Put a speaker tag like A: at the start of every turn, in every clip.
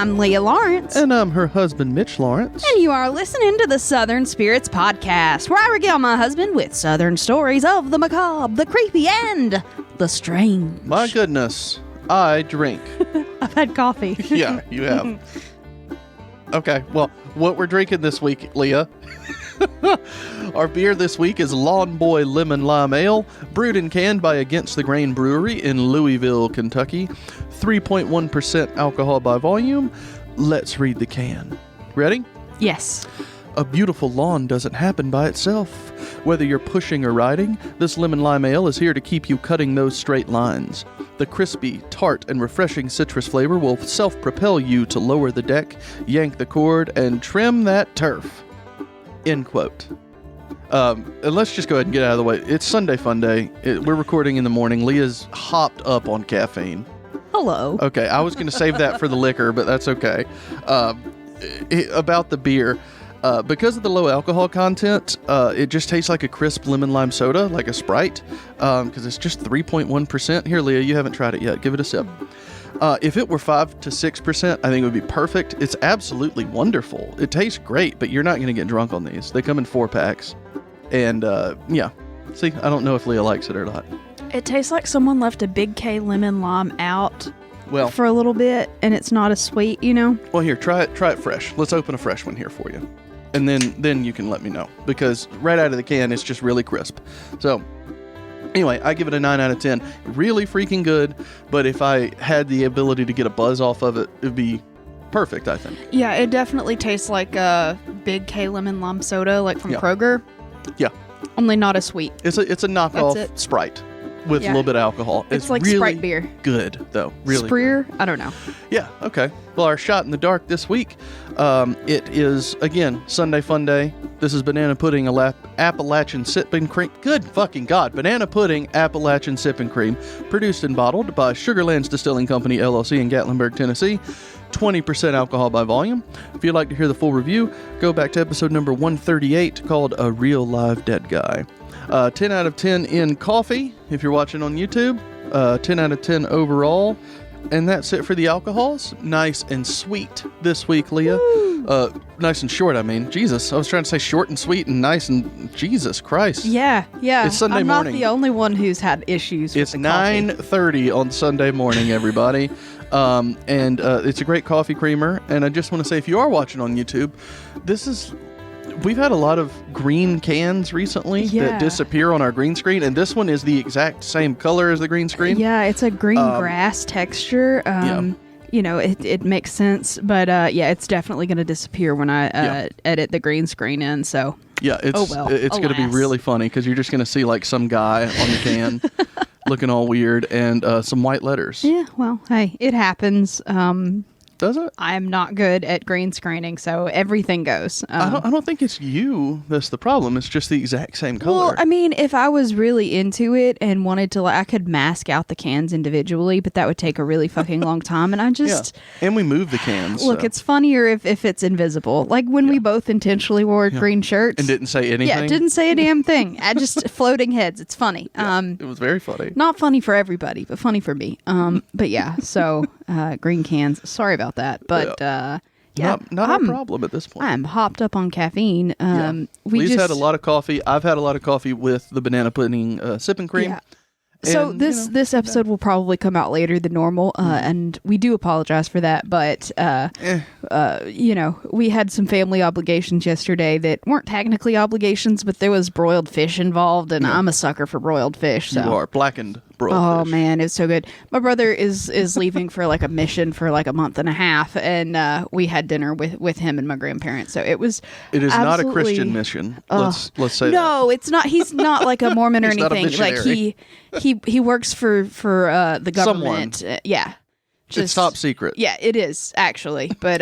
A: I'm Leah Lawrence.
B: And I'm her husband, Mitch Lawrence.
A: And you are listening to the Southern Spirits Podcast, where I regale my husband with Southern stories of the macabre, the creepy, and the strange.
B: My goodness, I drink.
A: I've had coffee.
B: Yeah, you have. Okay, well, what we're drinking this week, Leah. Our beer this week is Lawn Boy Lemon Lime Ale, brewed and canned by Against the Grain Brewery in Louisville, Kentucky. 3.1% alcohol by volume. Let's read the can. Ready?
A: Yes.
B: A beautiful lawn doesn't happen by itself. Whether you're pushing or riding, this lemon lime ale is here to keep you cutting those straight lines. The crispy, tart, and refreshing citrus flavor will self-propel you to lower the deck, yank the cord, and trim that turf. End quote. And let's just go ahead and get out of the way. It's Sunday Fun Day. We're recording in the morning. Leah's hopped up on caffeine.
A: Hello.
B: Okay, I was going to save that for the liquor, but that's okay. About the beer, because of the low alcohol content, it just tastes like a crisp lemon lime soda, like a Sprite, because it's just 3.1%. Here, Leah, you haven't tried it yet. Give it a sip. If it were 5 to 6%, I think it would be perfect. It's absolutely wonderful. It tastes great, but you're not going to get drunk on these. They come in 4-packs. And, yeah. See, I don't know if Leah likes it or not.
A: It tastes like someone left a Big K lemon lime out
B: Well,
A: for a little bit, and it's not as sweet, you know?
B: Well, here, try it fresh. Let's open a fresh one here for you. And then you can let me know. Because right out of the can, it's just really crisp. So, anyway, I give it a 9 out of 10. Really freaking good. But if I had the ability to get a buzz off of it, it'd be perfect, I think.
A: Yeah, it definitely tastes like a Big K lemon lime soda, like from Kroger.
B: Yeah.
A: Only not as sweet.
B: It's a knockoff Sprite with a little bit of alcohol.
A: It's like
B: really
A: Sprite beer.
B: Good, though. Really
A: Spreer?
B: good.
A: I don't know.
B: Yeah, okay. Well, our shot in the dark this week, it is, again, Sunday Fun Day. This is Banana Pudding Appalachain Sippin Cream. Good fucking God. Banana Pudding Appalachian Sippin Cream. Produced and bottled by Sugarlands Distilling Company, LLC in Gatlinburg, Tennessee. 20% alcohol by volume. If you'd like to hear the full review, go back to episode number 138 called A Real Live Dead Guy. 10 out of 10 in coffee, if you're watching on YouTube. 10 out of 10 overall. And that's it for the alcohols. Nice and sweet this week, Leah. Nice and short, I mean. Jesus, I was trying to say short and sweet and nice and Jesus Christ.
A: Yeah.
B: It's Sunday morning.
A: I'm not the only one who's had issues with
B: It's
A: the coffee.
B: 9:30 on Sunday morning, everybody. And it's a great coffee creamer. And I just want to say, if you are watching on YouTube, we've had a lot of green cans recently that disappear on our green screen, and this one is the exact same color as the green screen.
A: Yeah, it's a green grass texture. You know, it makes sense, but it's definitely going to disappear when I edit the green screen in, so...
B: Yeah, it's going to be really funny, because you're just going to see, like, some guy on the can looking all weird, and some white letters.
A: Yeah, well, hey, it happens.
B: Does it?
A: I'm not good at green screening, so everything goes.
B: I don't think it's you that's the problem. It's just the exact same color.
A: Well, I mean, if I was really into it and wanted to, I could mask out the cans individually, but that would take a really fucking long time. And I just...
B: Yeah. And we move the cans.
A: Look, it's funnier if it's invisible. Like when we both intentionally wore green shirts.
B: And didn't say anything?
A: Yeah, didn't say a damn thing. I just floating heads. It's funny.
B: It was very funny.
A: Not funny for everybody, but funny for me. But yeah, so green cans. Sorry about that, but
B: not a problem at this point.
A: I'm hopped up on caffeine.
B: Lee's had a lot of coffee. I've had a lot of coffee with the banana pudding sipping cream.
A: Yeah. So this episode will probably come out later than normal, and we do apologize for that. But we had some family obligations yesterday that weren't technically obligations, but there was broiled fish involved, and I'm a sucker for broiled fish. So.
B: You are blackened broiled fish.
A: Oh man, it's so good. My brother is leaving for like a mission for like a month and a half, and we had dinner with him and my grandparents. So it was. It is
B: not a Christian mission. Let's say
A: no,
B: that.
A: it's not. He's not like a Mormon or anything. Like he works for the government. Yeah.
B: It's top secret.
A: Yeah, it is actually. But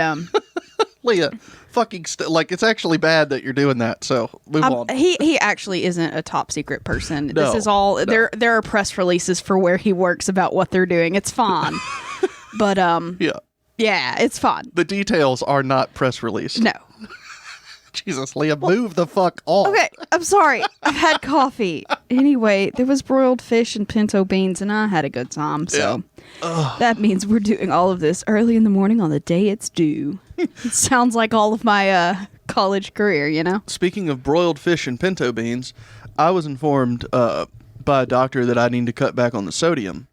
B: Leah, fucking it's actually bad that you're doing that. So move on.
A: He actually isn't a top secret person. This is all there are press releases for where he works about what they're doing. It's fun. But yeah, it's fun.
B: The details are not press released.
A: No.
B: Jesus, Leah, move the fuck off.
A: Okay, I'm sorry. I've had coffee. Anyway, there was broiled fish and pinto beans, and I had a good time. So that means we're doing all of this early in the morning on the day it's due. It sounds like all of my college career, you know?
B: Speaking of broiled fish and pinto beans, I was informed by a doctor that I need to cut back on the sodium.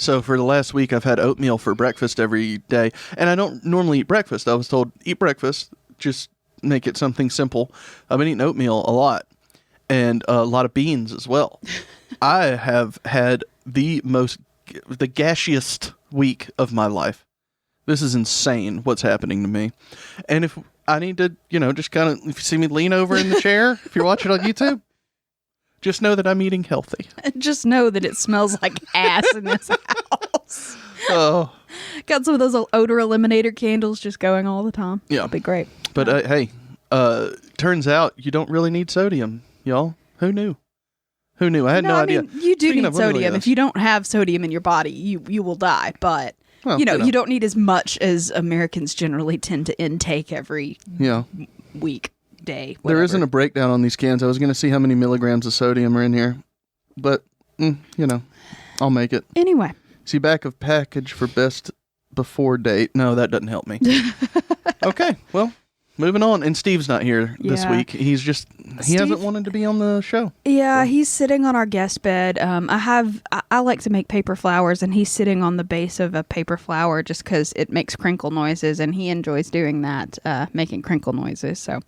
B: So for the last week, I've had oatmeal for breakfast every day. And I don't normally eat breakfast. I was told, eat breakfast, just make it something simple. I've been eating oatmeal a lot. And a lot of beans as well. I have had the gaseous week of my life. This is insane what's happening to me. And if I need to, just kind of, if you see me lean over in the chair, if you're watching on YouTube, just know that I'm eating healthy.
A: Just know that it smells like ass in this house.
B: Oh.
A: Got some of those odor eliminator candles just going all the time.
B: Yeah.
A: That'd be great.
B: But hey, turns out you don't really need sodium, y'all. Who knew? I had no idea.
A: You do need sodium. If you don't have sodium in your body, you will die. But, you don't need as much as Americans generally tend to intake every week. Day,
B: there isn't a breakdown on these cans. I was going to see how many milligrams of sodium are in here, but I'll make it.
A: Anyway,
B: see back of package for best before date. No, that doesn't help me. Okay, well, moving on. And Steve's not here this week. He hasn't wanted to be on the show.
A: Yeah, so. He's sitting on our guest bed. I like to make paper flowers, and he's sitting on the base of a paper flower just because it makes crinkle noises, and he enjoys doing that, making crinkle noises. So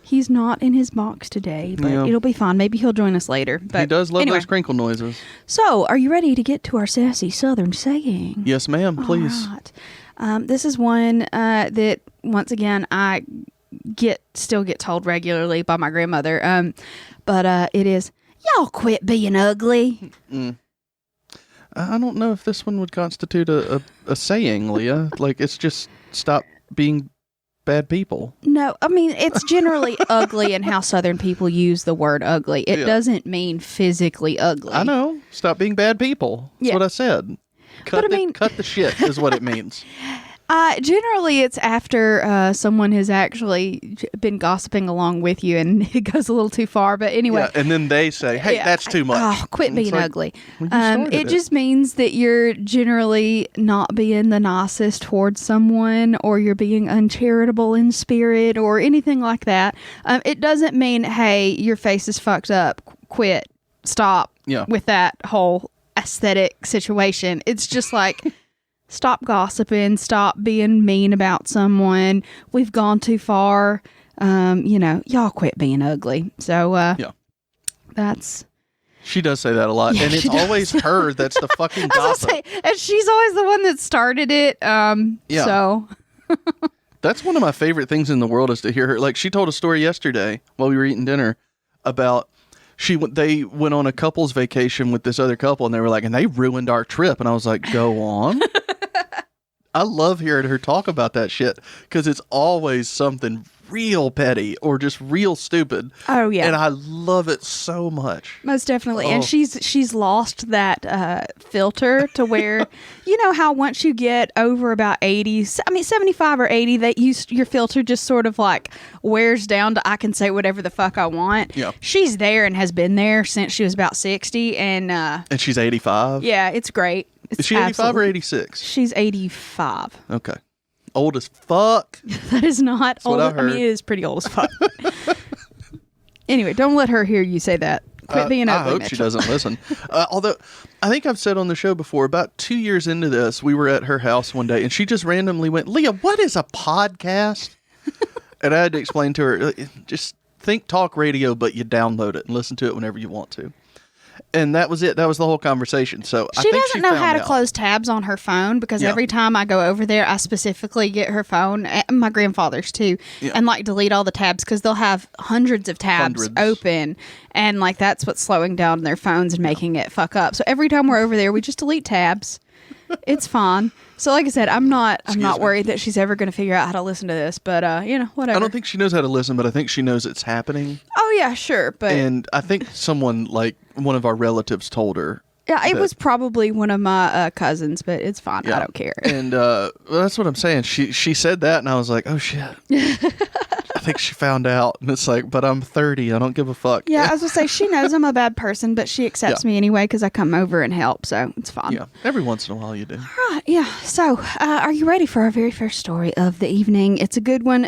A: he's not in his box today, but it'll be fine. Maybe he'll join us later. But
B: he does love those crinkle noises.
A: So, are you ready to get to our sassy Southern saying?
B: Yes, ma'am. Please.
A: All right. This is one that, once again, I still get told regularly by my grandmother. But it is, y'all quit being ugly.
B: I don't know if this one would constitute a saying, Leah. Like, it's just stop being bad people.
A: No, I mean, it's generally ugly in how Southern people use the word ugly. It doesn't mean physically ugly.
B: I know. Stop being bad people. That's what I said. Cut the shit is what it means.
A: Generally, it's after someone has actually been gossiping along with you and it goes a little too far. But anyway.
B: Yeah, and then they say, hey, that's too much.
A: Oh, quit being ugly. It just means that you're generally not being the nicest towards someone, or you're being uncharitable in spirit or anything like that. It doesn't mean, hey, your face is fucked up. Quit. Stop with that whole aesthetic situation. It's just like... Stop gossiping. Stop being mean about someone. We've gone too far. Y'all quit being ugly. So, that's...
B: She does say that a lot. And it's always her that's the fucking gossip.
A: And she's always the one that started it. So...
B: That's one of my favorite things in the world is to hear her. Like, she told a story yesterday while we were eating dinner about... They went on a couple's vacation with this other couple, and they were like, and they ruined our trip. And I was like, go on. I love hearing her talk about that shit because it's always something real petty or just real stupid.
A: Oh, yeah.
B: And I love it so much.
A: Most definitely. And she's lost that filter to where, you know how once you get over about 75 or 80, that your filter just sort of like wears down to I can say whatever the fuck I want.
B: Yeah.
A: She's there and has been there since she was about 60. And
B: she's 85?
A: Yeah, it's great.
B: Is she 85 or 86?
A: She's 85.
B: Okay. Old as fuck.
A: That is not
B: That's
A: old.
B: I mean,
A: it is pretty old as fuck. Anyway, don't let her hear you say that. Quit being ugly,
B: I hope
A: Mitchell.
B: she doesn't listen. Although, I think I've said on the show before, about 2 years into this, we were at her house one day, and she just randomly went, Leah, what is a podcast? And I had to explain to her, just think talk radio, but you download it and listen to it whenever you want to. And that was it. That was the whole conversation. So
A: she doesn't know how to close tabs on her phone because every time I go over there, I specifically get her phone, and my grandfather's too, and like delete all the tabs because they'll have hundreds of tabs open, and like that's what's slowing down their phones and making it fuck up. So every time we're over there, we just delete tabs. It's fine. So like I said, I'm not worried that she's ever going to figure out how to listen to this, but whatever.
B: I don't think she knows how to listen, but I think she knows it's happening.
A: Oh yeah, sure. But
B: and I think someone like one of our relatives told her.
A: Yeah, it was probably one of my cousins, but it's fine. I don't care.
B: And that's what I'm saying. She said that, and I was like, oh shit. I think she found out, and it's like, but I'm 30. I don't give a fuck.
A: Yeah, I was going to say, she knows I'm a bad person, but she accepts me anyway because I come over and help, so it's fine.
B: Yeah, every once in a while you do.
A: Right, yeah. So, are you ready for our very first story of the evening? It's a good one.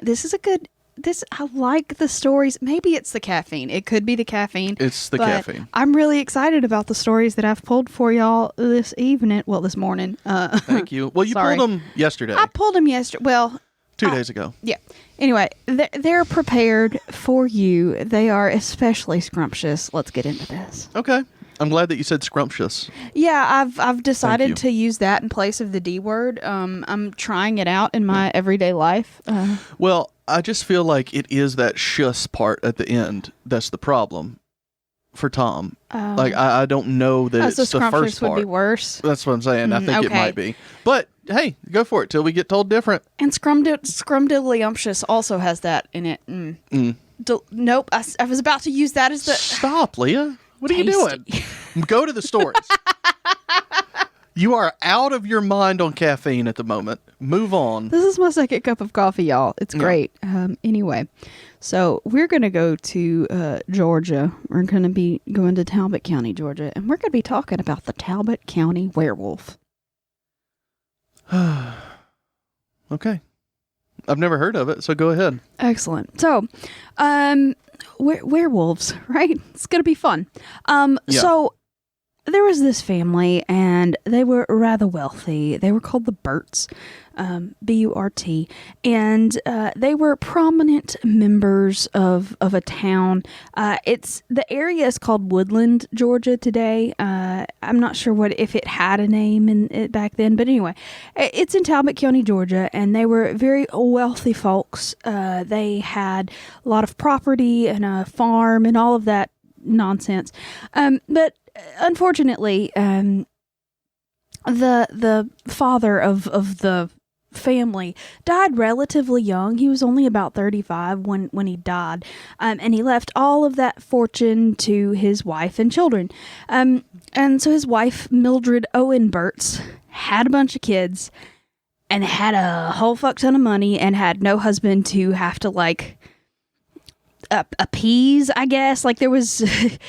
A: I like the stories. Maybe it's the caffeine. It could be the caffeine.
B: It's the caffeine.
A: I'm really excited about the stories that I've pulled for y'all this evening. Well, this morning.
B: Thank you. Well, you pulled them yesterday.
A: I pulled them yesterday. Well,
B: 2 days ago.
A: Yeah. Anyway, they're prepared for you. They are especially scrumptious. Let's get into this.
B: Okay. I'm glad that you said scrumptious.
A: Yeah, I've decided to use that in place of the D word. I'm trying it out in my everyday life.
B: Well, I just feel like it is that shuss part at the end that's the problem for Tom. Like, I don't know that it's the first part.
A: Would be worse.
B: That's what I'm saying. I think it might be. But, hey, go for it till we get told different.
A: And Scrumdiddlyumptious also has that in it. Nope, I was about to use that as the...
B: Stop, Leah. What are you doing? Go to the stories. You are out of your mind on caffeine at the moment. Move on.
A: This is my second cup of coffee, y'all. It's great. Anyway, so we're going to go to Georgia. We're going to be going to Talbot County, Georgia, and we're going to be talking about the Talbot County werewolf.
B: Okay. I've never heard of it, so go ahead.
A: Excellent. So, werewolves, right? It's going to be fun. So there was this family, and they were rather wealthy. They were called the Burts, B-U-R-T, and they were prominent members of a town. The area is called Woodland, Georgia today. I'm not sure if it had a name in it back then, but anyway, it's in Talbot County, Georgia, and they were very wealthy folks. They had a lot of property and a farm and all of that nonsense. But unfortunately, the father of the family died relatively young. He was only about 35 when he died, and he left all of that fortune to his wife and children. And so his wife, Mildred Owen Burts, had a bunch of kids and had a whole fuck ton of money and had no husband to have to appease, I guess. Like, there was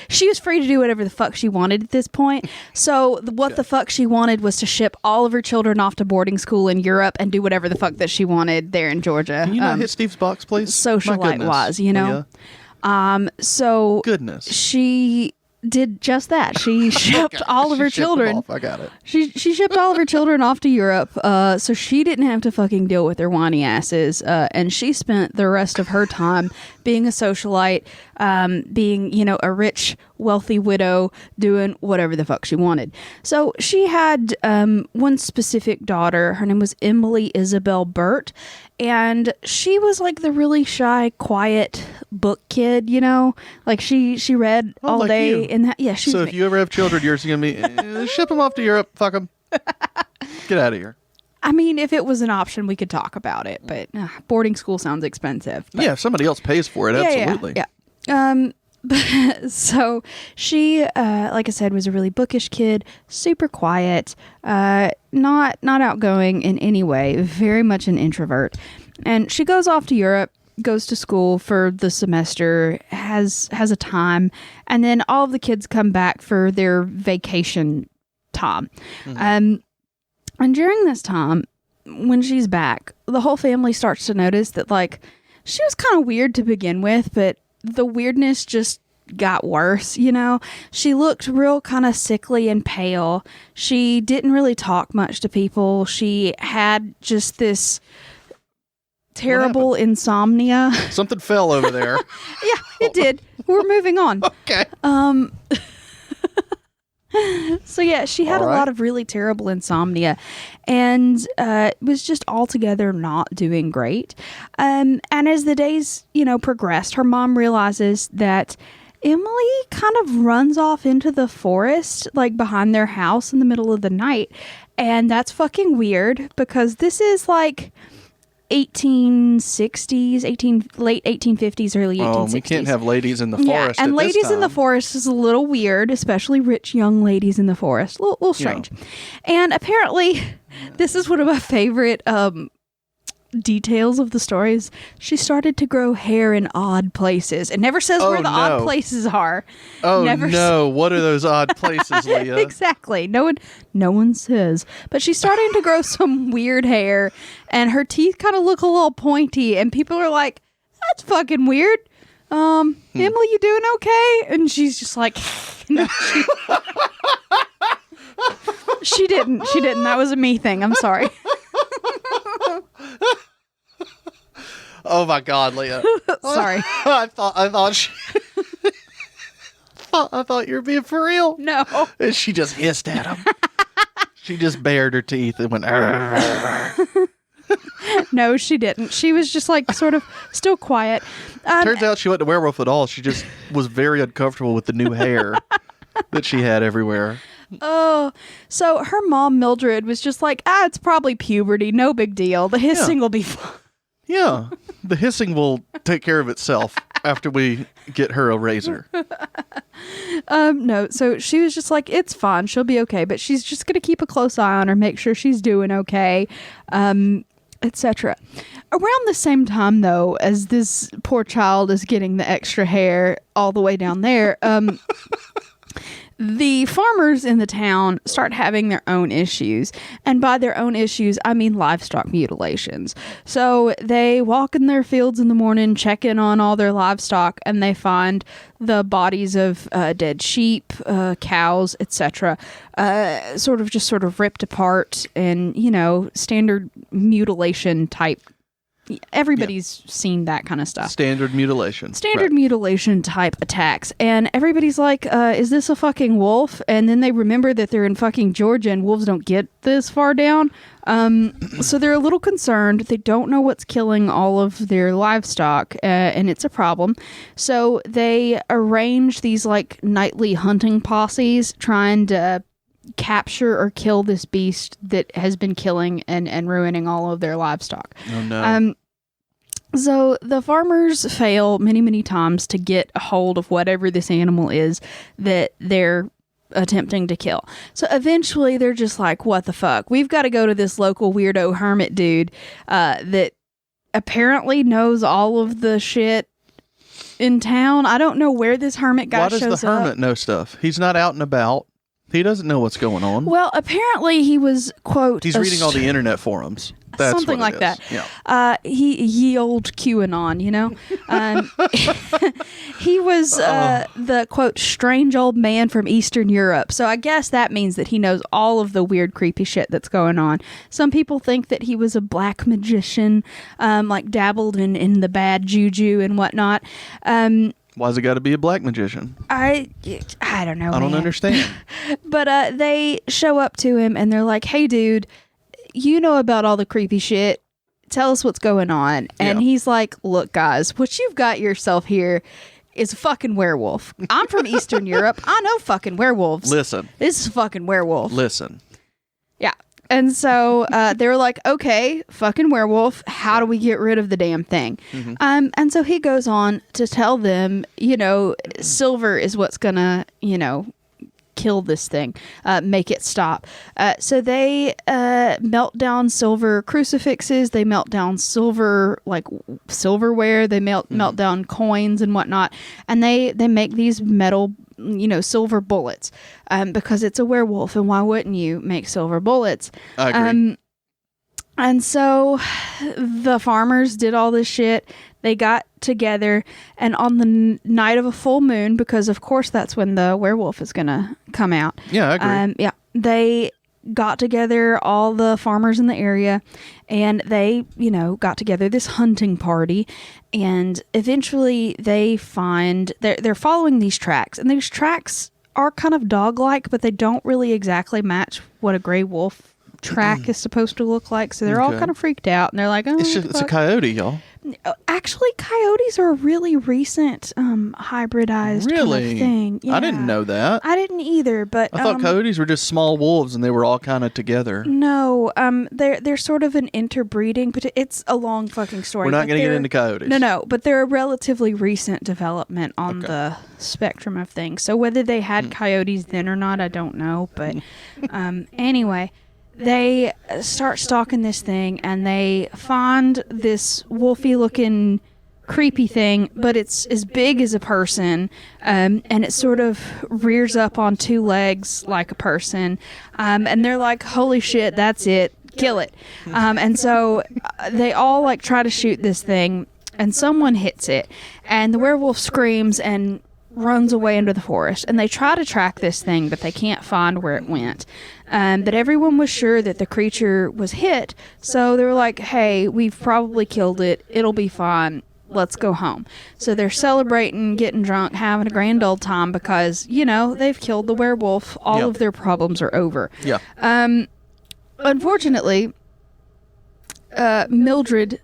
A: she was free to do whatever the fuck she wanted at this point. So the fuck she wanted was to ship all of her children off to boarding school in Europe and do whatever the fuck that she wanted there in Georgia.
B: Can you not hit Steve's box, please?
A: Socialite wise, you know. So
B: goodness,
A: she did just that. She shipped all of her children.
B: I got it.
A: She shipped all of her children off to Europe, so she didn't have to fucking deal with their whiny asses. And she spent the rest of her time being a socialite, being, a rich, wealthy widow, doing whatever the fuck she wanted. So she had one specific daughter. Her name was Emily Isabel Burt, and she was like the really shy, quiet book kid, like she read all
B: like
A: day.
B: You.
A: And
B: so if you ever have children, yours are gonna be ship them off to Europe. Fuck them. Get out of here.
A: I mean, if it was an option, we could talk about it, but boarding school sounds expensive. But,
B: yeah, if somebody else pays for it, absolutely.
A: Yeah. So she, like I said, was a really bookish kid, super quiet, not outgoing in any way, very much an introvert. And she goes off to Europe, goes to school for the semester, has a time, and then all of the kids come back for their vacation time. Mm-hmm. And during this time, when she's back, the whole family starts to notice that, like, she was kind of weird to begin with, but the weirdness just got worse, She looked real kind of sickly and pale. She didn't really talk much to people. She had just this terrible insomnia.
B: Something fell over there.
A: Yeah, it did. We're moving on.
B: Okay.
A: So yeah, she had a lot of really terrible insomnia, and was just altogether not doing great. And as the days, progressed, her mom realizes that Emily kind of runs off into the forest, like behind their house in the middle of the night, and that's fucking weird because this is like 1860s, late 1850s, early 1860s.
B: We can't have ladies in the forest.
A: And ladies in the forest is a little weird, especially rich young ladies in the forest. A little strange. Yeah. And apparently, this is one of my favorite details of the stories, she started to grow hair in odd places. It never says where the odd places are.
B: What are those odd places, Leah?
A: Exactly. No one says. But she's starting to grow some weird hair, and her teeth kind of look a little pointy, and people are like, that's fucking weird. Emily, you doing okay? And she's just like, no, she didn't. That was a me thing. I'm sorry.
B: Oh my God, Leah.
A: Sorry.
B: I thought you were being for real.
A: No.
B: And she just hissed at him. She just bared her teeth and went, arr.
A: No, she didn't. She was just like sort of still quiet.
B: Turns out she wasn't a werewolf at all. She just was very uncomfortable with the new hair that she had everywhere.
A: Oh, so her mom, Mildred, was just like, it's probably puberty. No big deal. The hissing will be fine.
B: Yeah, the hissing will take care of itself after we get her a razor.
A: No, so she was just like, it's fine. She'll be okay. But she's just going to keep a close eye on her, make sure she's doing okay, etc. Around the same time, though, as this poor child is getting the extra hair all the way down there, the farmers in the town start having their own issues. And by their own issues, I mean livestock mutilations. So they walk in their fields in the morning, check in on all their livestock, and they find the bodies of dead sheep, cows, etc. Sort of ripped apart and, standard mutilation type. Everybody's seen that kind of stuff.
B: Standard mutilation
A: type attacks. And everybody's like, is this a fucking wolf? And then they remember that they're in fucking Georgia and wolves don't get this far down. So they're a little concerned. They don't know what's killing all of their livestock, and it's a problem. So they arrange these like nightly hunting posses trying to capture or kill this beast that has been killing and ruining all of their livestock.
B: Oh no.
A: So the farmers fail many, many times to get a hold of whatever this animal is that they're attempting to kill. So eventually they're just like, what the fuck? We've got to go to this local weirdo hermit dude that apparently knows all of the shit in town. I don't know where this hermit guy shows up. Why does the hermit
B: know stuff? He's not out and about. He doesn't know what's going on.
A: Well, apparently he was, quote...
B: He's reading all the internet forums. That's
A: something like that.
B: Yeah.
A: Ye Olde QAnnon, he was the, quote, strange old man from Eastern Europe. So I guess that means that he knows all of the weird, creepy shit that's going on. Some people think that he was a black magician, like dabbled in the bad juju and whatnot.
B: Why's it got to be a black magician?
A: I don't know.
B: I don't understand.
A: But they show up to him and they're like, hey, dude, you know about all the creepy shit. Tell us what's going on. And he's like, look, guys, what you've got yourself here is a fucking werewolf. I'm from Eastern Europe. I know fucking werewolves.
B: Listen.
A: This is a fucking werewolf.
B: Listen.
A: Yeah. And so they were like, okay, fucking werewolf, how do we get rid of the damn thing? Mm-hmm. And so he goes on to tell them, silver is what's gonna, kill this thing, make it stop. So they melt down silver crucifixes, they melt down silver, like silverware, they melt down coins and whatnot, and they make these metal silver bullets, because it's a werewolf, and why wouldn't you make silver bullets?
B: I agree.
A: And so the farmers did all this shit. They got together, and on the night of a full moon, because of course that's when the werewolf is gonna come out.
B: Yeah, I agree.
A: They got together, all the farmers in the area, and they, got together this hunting party, and eventually they find they're following these tracks, and these tracks are kind of dog-like, but they don't really exactly match what a gray wolf track is supposed to look like, so they're all kind of freaked out, and they're like, oh,
B: it's a coyote, y'all.
A: Actually, coyotes are a really recent hybridized kind of thing. Yeah.
B: I didn't know that.
A: I didn't either, but
B: I thought coyotes were just small wolves and they were all kind of together.
A: No, they're sort of an interbreeding, but it's a long fucking story.
B: We're not going to get into coyotes.
A: No, but they're a relatively recent development on the spectrum of things. So whether they had coyotes then or not, I don't know. But anyway, they start stalking this thing, and they find this wolfy-looking creepy thing, but it's as big as a person, and it sort of rears up on two legs like a person, and they're like, holy shit, that's it, kill it. And so they all like try to shoot this thing, and someone hits it, and the werewolf screams and runs away into the forest, and they try to track this thing, but they can't find where it went. But everyone was sure that the creature was hit, so they were like, hey, we've probably killed it, it'll be fine, let's go home. So they're celebrating, getting drunk, having a grand old time because, you know, they've killed the werewolf. All of their problems are over.
B: Yeah.
A: Unfortunately, Mildred,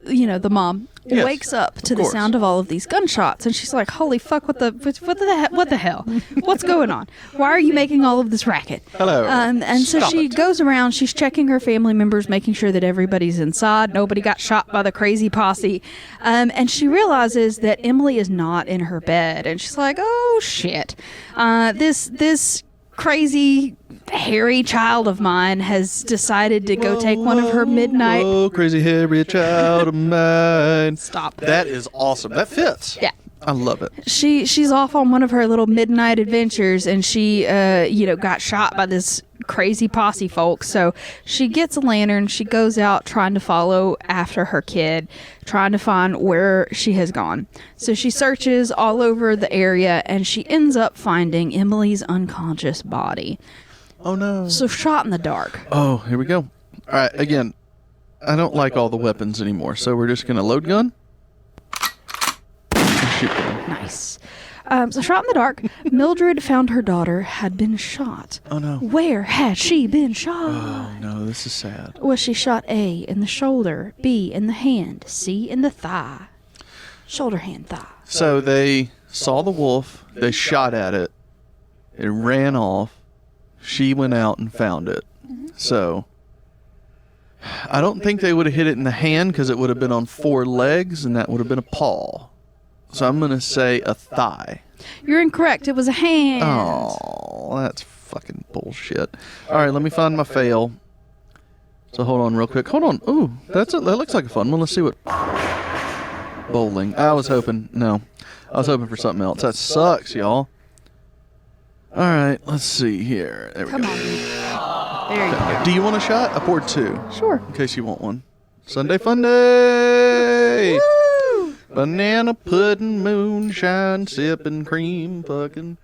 A: you know, the mom,
B: Yes,
A: wakes up to the sound of all of these gunshots, and she's like, holy fuck, what the hell? What's going on? Why are you making all of this racket?
B: Hello.
A: And so she goes around, she's checking her family members, making sure that everybody's inside, nobody got shot by the crazy posse, and she realizes that Emily is not in her bed, and she's like, oh shit, this crazy hairy child of mine has decided to go take one of her midnight...
B: Oh, crazy hairy child of mine.
A: Stop.
B: That is awesome. That fits.
A: Yeah.
B: I love it.
A: She's off on one of her little midnight adventures, and she, got shot by this crazy posse folks. So she gets a lantern. She goes out trying to follow after her kid, trying to find where she has gone. So she searches all over the area, and she ends up finding Emily's unconscious body.
B: Oh, no.
A: So shot in the dark.
B: Oh, here we go. All right, again, I don't like all the weapons anymore, so we're just going to load gun. Shoot gun.
A: Nice. So shot in the dark, Mildred found her daughter had been shot.
B: Oh, no.
A: Where had she been shot?
B: Oh, no, this is sad.
A: Was she shot A, in the shoulder, B, in the hand, C, in the thigh? Shoulder, hand, thigh.
B: So they saw the wolf, they shot at it, it ran off, she went out and found it.
A: Mm-hmm.
B: So I don't think they would have hit it in the hand because it would have been on four legs, and that would have been a paw. So I'm going to say a thigh.
A: You're incorrect. It was a hand.
B: Oh, that's fucking bullshit. All right, let me find my fail. So hold on real quick. Hold on. Ooh, that looks like a fun one. Let's see what... Bowling. I was hoping for something else. That sucks, y'all. All right, let's see here. There we
A: Come
B: go.
A: on. There you go.
B: Do you want a shot? I poured two.
A: Sure.
B: In case you want one. Sunday Fun Day!
A: Woo!
B: Banana pudding, moonshine, sipping cream, fucking.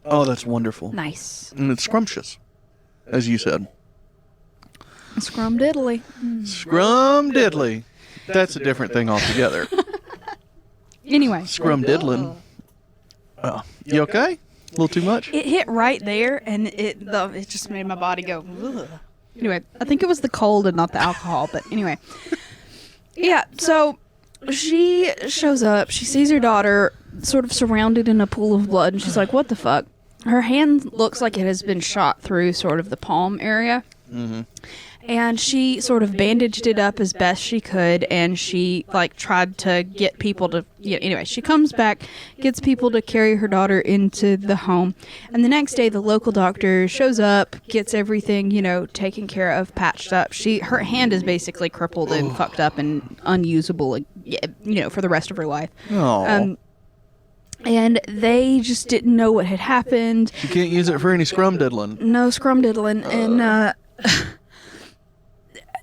B: Oh, that's wonderful.
A: Nice.
B: And it's scrumptious, as you said.
A: Scrum-diddly.
B: Scrum-diddly. That's a different thing altogether.
A: Anyway.
B: Scrum-diddling. Oh, you okay? A little too much?
A: It hit right there, and it just made my body go, ugh. Anyway, I think it was the cold and not the alcohol, but anyway. Yeah, so she shows up. She sees her daughter sort of surrounded in a pool of blood, and she's like, what the fuck? Her hand looks like it has been shot through sort of the palm area.
B: Mm-hmm.
A: And she sort of bandaged it up as best she could, and she, tried to get people to... anyway, she comes back, gets people to carry her daughter into the home, and the next day the local doctor shows up, gets everything, taken care of, patched up. Her hand is basically crippled and fucked up and unusable, for the rest of her life.
B: Oh.
A: And they just didn't know what had happened.
B: You can't use it for any scrum-diddling.
A: No scrum-diddling, and...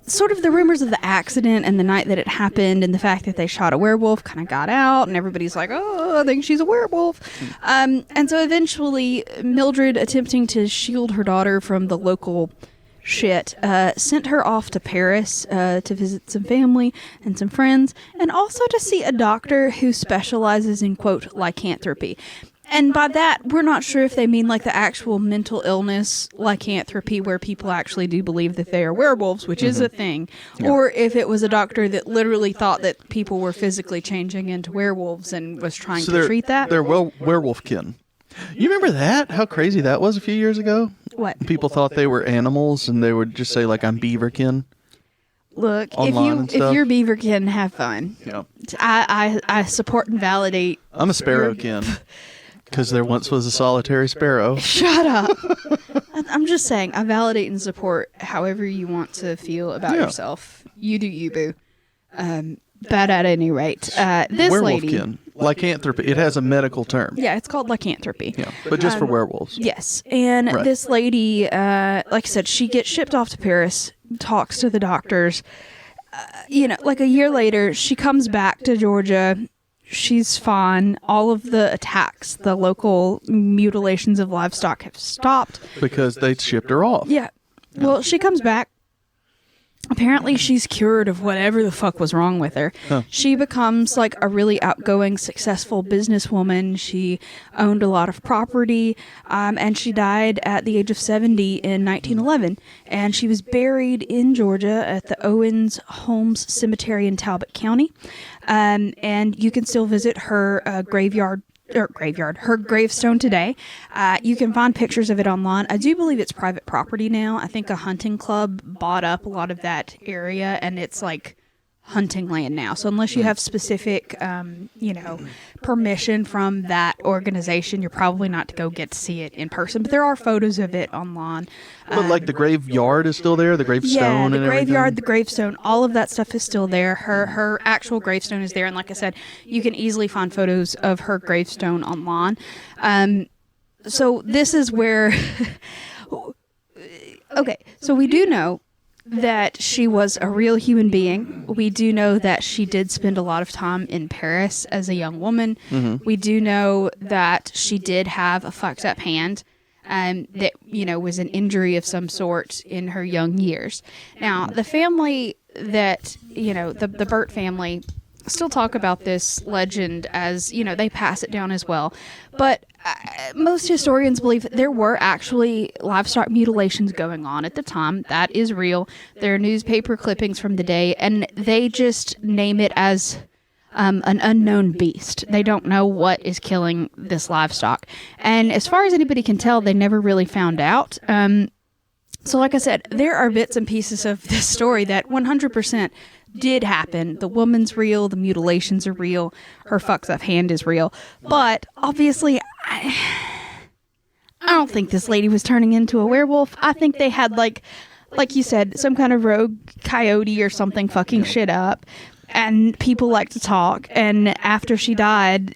A: sort of the rumors of the accident and the night that it happened and the fact that they shot a werewolf kind of got out, and everybody's like, oh, I think she's a werewolf. And so eventually Mildred, attempting to shield her daughter from the local shit, sent her off to Paris to visit some family and some friends, and also to see a doctor who specializes in, quote, lycanthropy. And by that, we're not sure if they mean the actual mental illness lycanthropy, where people actually do believe that they are werewolves, which is a thing, or if it was a doctor that literally thought that people were physically changing into werewolves and was trying to treat that.
B: They're werewolfkin. You remember that? How crazy that was a few years ago?
A: What?
B: People thought they were animals, and they would just say, I'm beaverkin.
A: Look, if you're beaverkin, have fun.
B: Yeah.
A: I support and validate.
B: I'm a sparrowkin. Because there once was a solitary sparrow.
A: Shut up. I'm just saying, I validate and support however you want to feel about yourself. You do you, boo. But at any rate, this lady...
B: Werewolfkin. Lycanthropy. It has a medical term.
A: Yeah, it's called lycanthropy.
B: Yeah, but just for werewolves.
A: Yes. And this lady, like I said, she gets shipped off to Paris, talks to the doctors. Like a year later, she comes back to Georgia. She's fine. All of the attacks, the local mutilations of livestock have stopped.
B: Because they shipped her off.
A: Yeah. Well, she comes back. Apparently, she's cured of whatever the fuck was wrong with her. Huh. She becomes like a really outgoing, successful businesswoman. She owned a lot of property, and she died at the age of 70 in 1911. And she was buried in Georgia at the Owens Holmes Cemetery in Talbot County. And you can still visit her her gravestone today. You can find pictures of it online. I do believe it's private property now. I think a hunting club bought up a lot of that area, and it's like hunting land now. So unless you have specific, permission from that organization, you're probably not to go get to see it in person. But there are photos of it online.
B: But like the graveyard is still there, the gravestone and everything?
A: Yeah, the graveyard, the gravestone, all of that stuff is still there. Her actual gravestone is there. And like I said, you can easily find photos of her gravestone online. So this is where... Okay, so we do know that she was a real human being. We do know that she did spend a lot of time in Paris as a young woman. Mm-hmm. We do know that she did have a fucked up hand that, was an injury of some sort in her young years. Now, the family that, the Burt family still talk about this legend as, they pass it down as well. But most historians believe there were actually livestock mutilations going on at the time. That is real. There are newspaper clippings from the day, and they just name it as an unknown beast. They don't know what is killing this livestock. And as far as anybody can tell, they never really found out. So like I said, there are bits and pieces of this story that 100% did happen. The woman's real. The mutilations are real. Her fucked up hand is real. But obviously, I don't think this lady was turning into a werewolf. I think they had like you said, some kind of rogue coyote or something fucking shit up. And people like to talk. And after she died,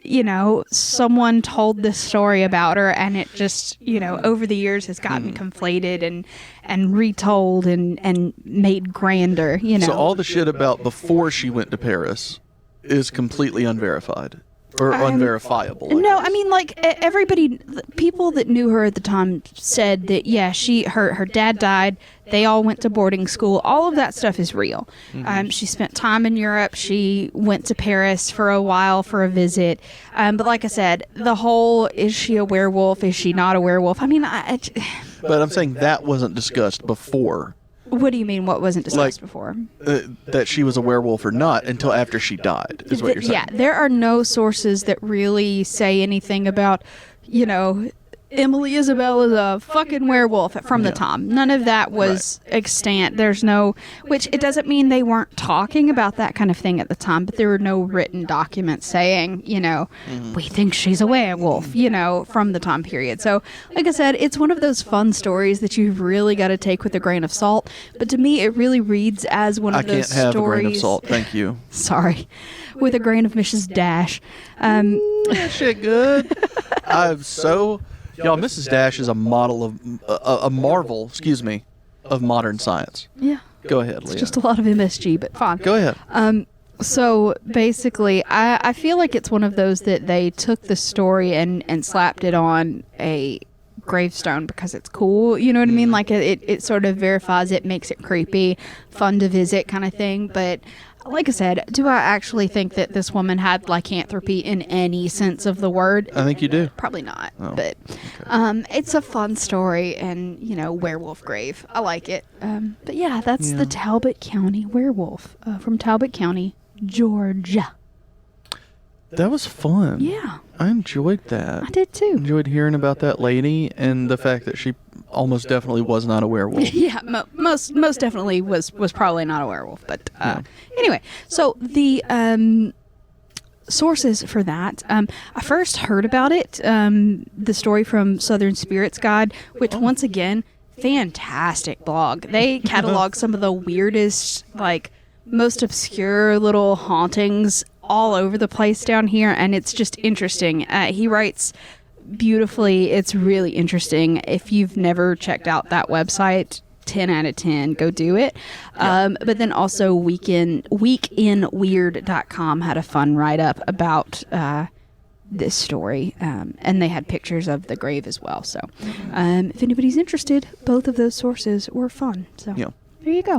A: someone told this story about her, and it just, over the years has gotten conflated and retold and made grander,
B: So all the shit about before she went to Paris is completely unverified. Or unverifiable.
A: No, I mean, like, everybody, people that knew her at the time said that, yeah, her dad died. They all went to boarding school. All of that stuff is real. Mm-hmm. She spent time in Europe. She went to Paris for a while for a visit. But like I said, the whole, is she a werewolf? Is she not a werewolf? I mean,
B: But I'm saying that wasn't discussed before.
A: What do you mean, what wasn't discussed before?
B: That she was a werewolf or not until after she died, is what you're saying.
A: Yeah, there are no sources that really say anything about, Emily Isabel is a fucking werewolf from the time. None of that was extant. There's no, which it doesn't mean they weren't talking about that kind of thing at the time, but there were no written documents saying, we think she's a werewolf, from the time period. So, like I said, it's one of those fun stories that you've really got to take with a grain of salt. But to me, it really reads as one of those stories.
B: I can't have a grain of salt, thank you.
A: Sorry. With a grain of Mrs. Dash.
B: That shit good. I'm so... Y'all, Mrs. Dash is a model of a marvel, of modern science.
A: Yeah.
B: Go ahead, Leah.
A: It's just a lot of MSG, but fine.
B: Go ahead.
A: So basically, I feel like it's one of those that they took the story and slapped it on a gravestone because it's cool. You know what I mean? Like it sort of verifies it, makes it creepy, fun to visit kind of thing. But like I said, do I actually think that this woman had lycanthropy in any sense of the word?
B: I think you do.
A: Probably not. Oh, but okay. It's a fun story and, werewolf grave. I like it. But yeah, that's the Talbot County werewolf from Talbot County, Georgia.
B: That was fun.
A: Yeah.
B: I enjoyed that.
A: I did too.
B: Enjoyed hearing about that lady and the fact that she almost definitely was not a werewolf.
A: Yeah, most definitely was probably not a werewolf. But anyway, so the sources for that. I first heard about it, the story from Southern Spirits Guide, which once again, fantastic blog. They catalog some of the weirdest, like most obscure little hauntings all over the place down here, and it's just interesting. He writes beautifully. It's really interesting. If you've never checked out that website, 10 out of 10, go do it. But then also weekinweird.com had a fun write-up about this story, and they had pictures of the grave as well. So if anybody's interested, both of those sources were fun. So there you go.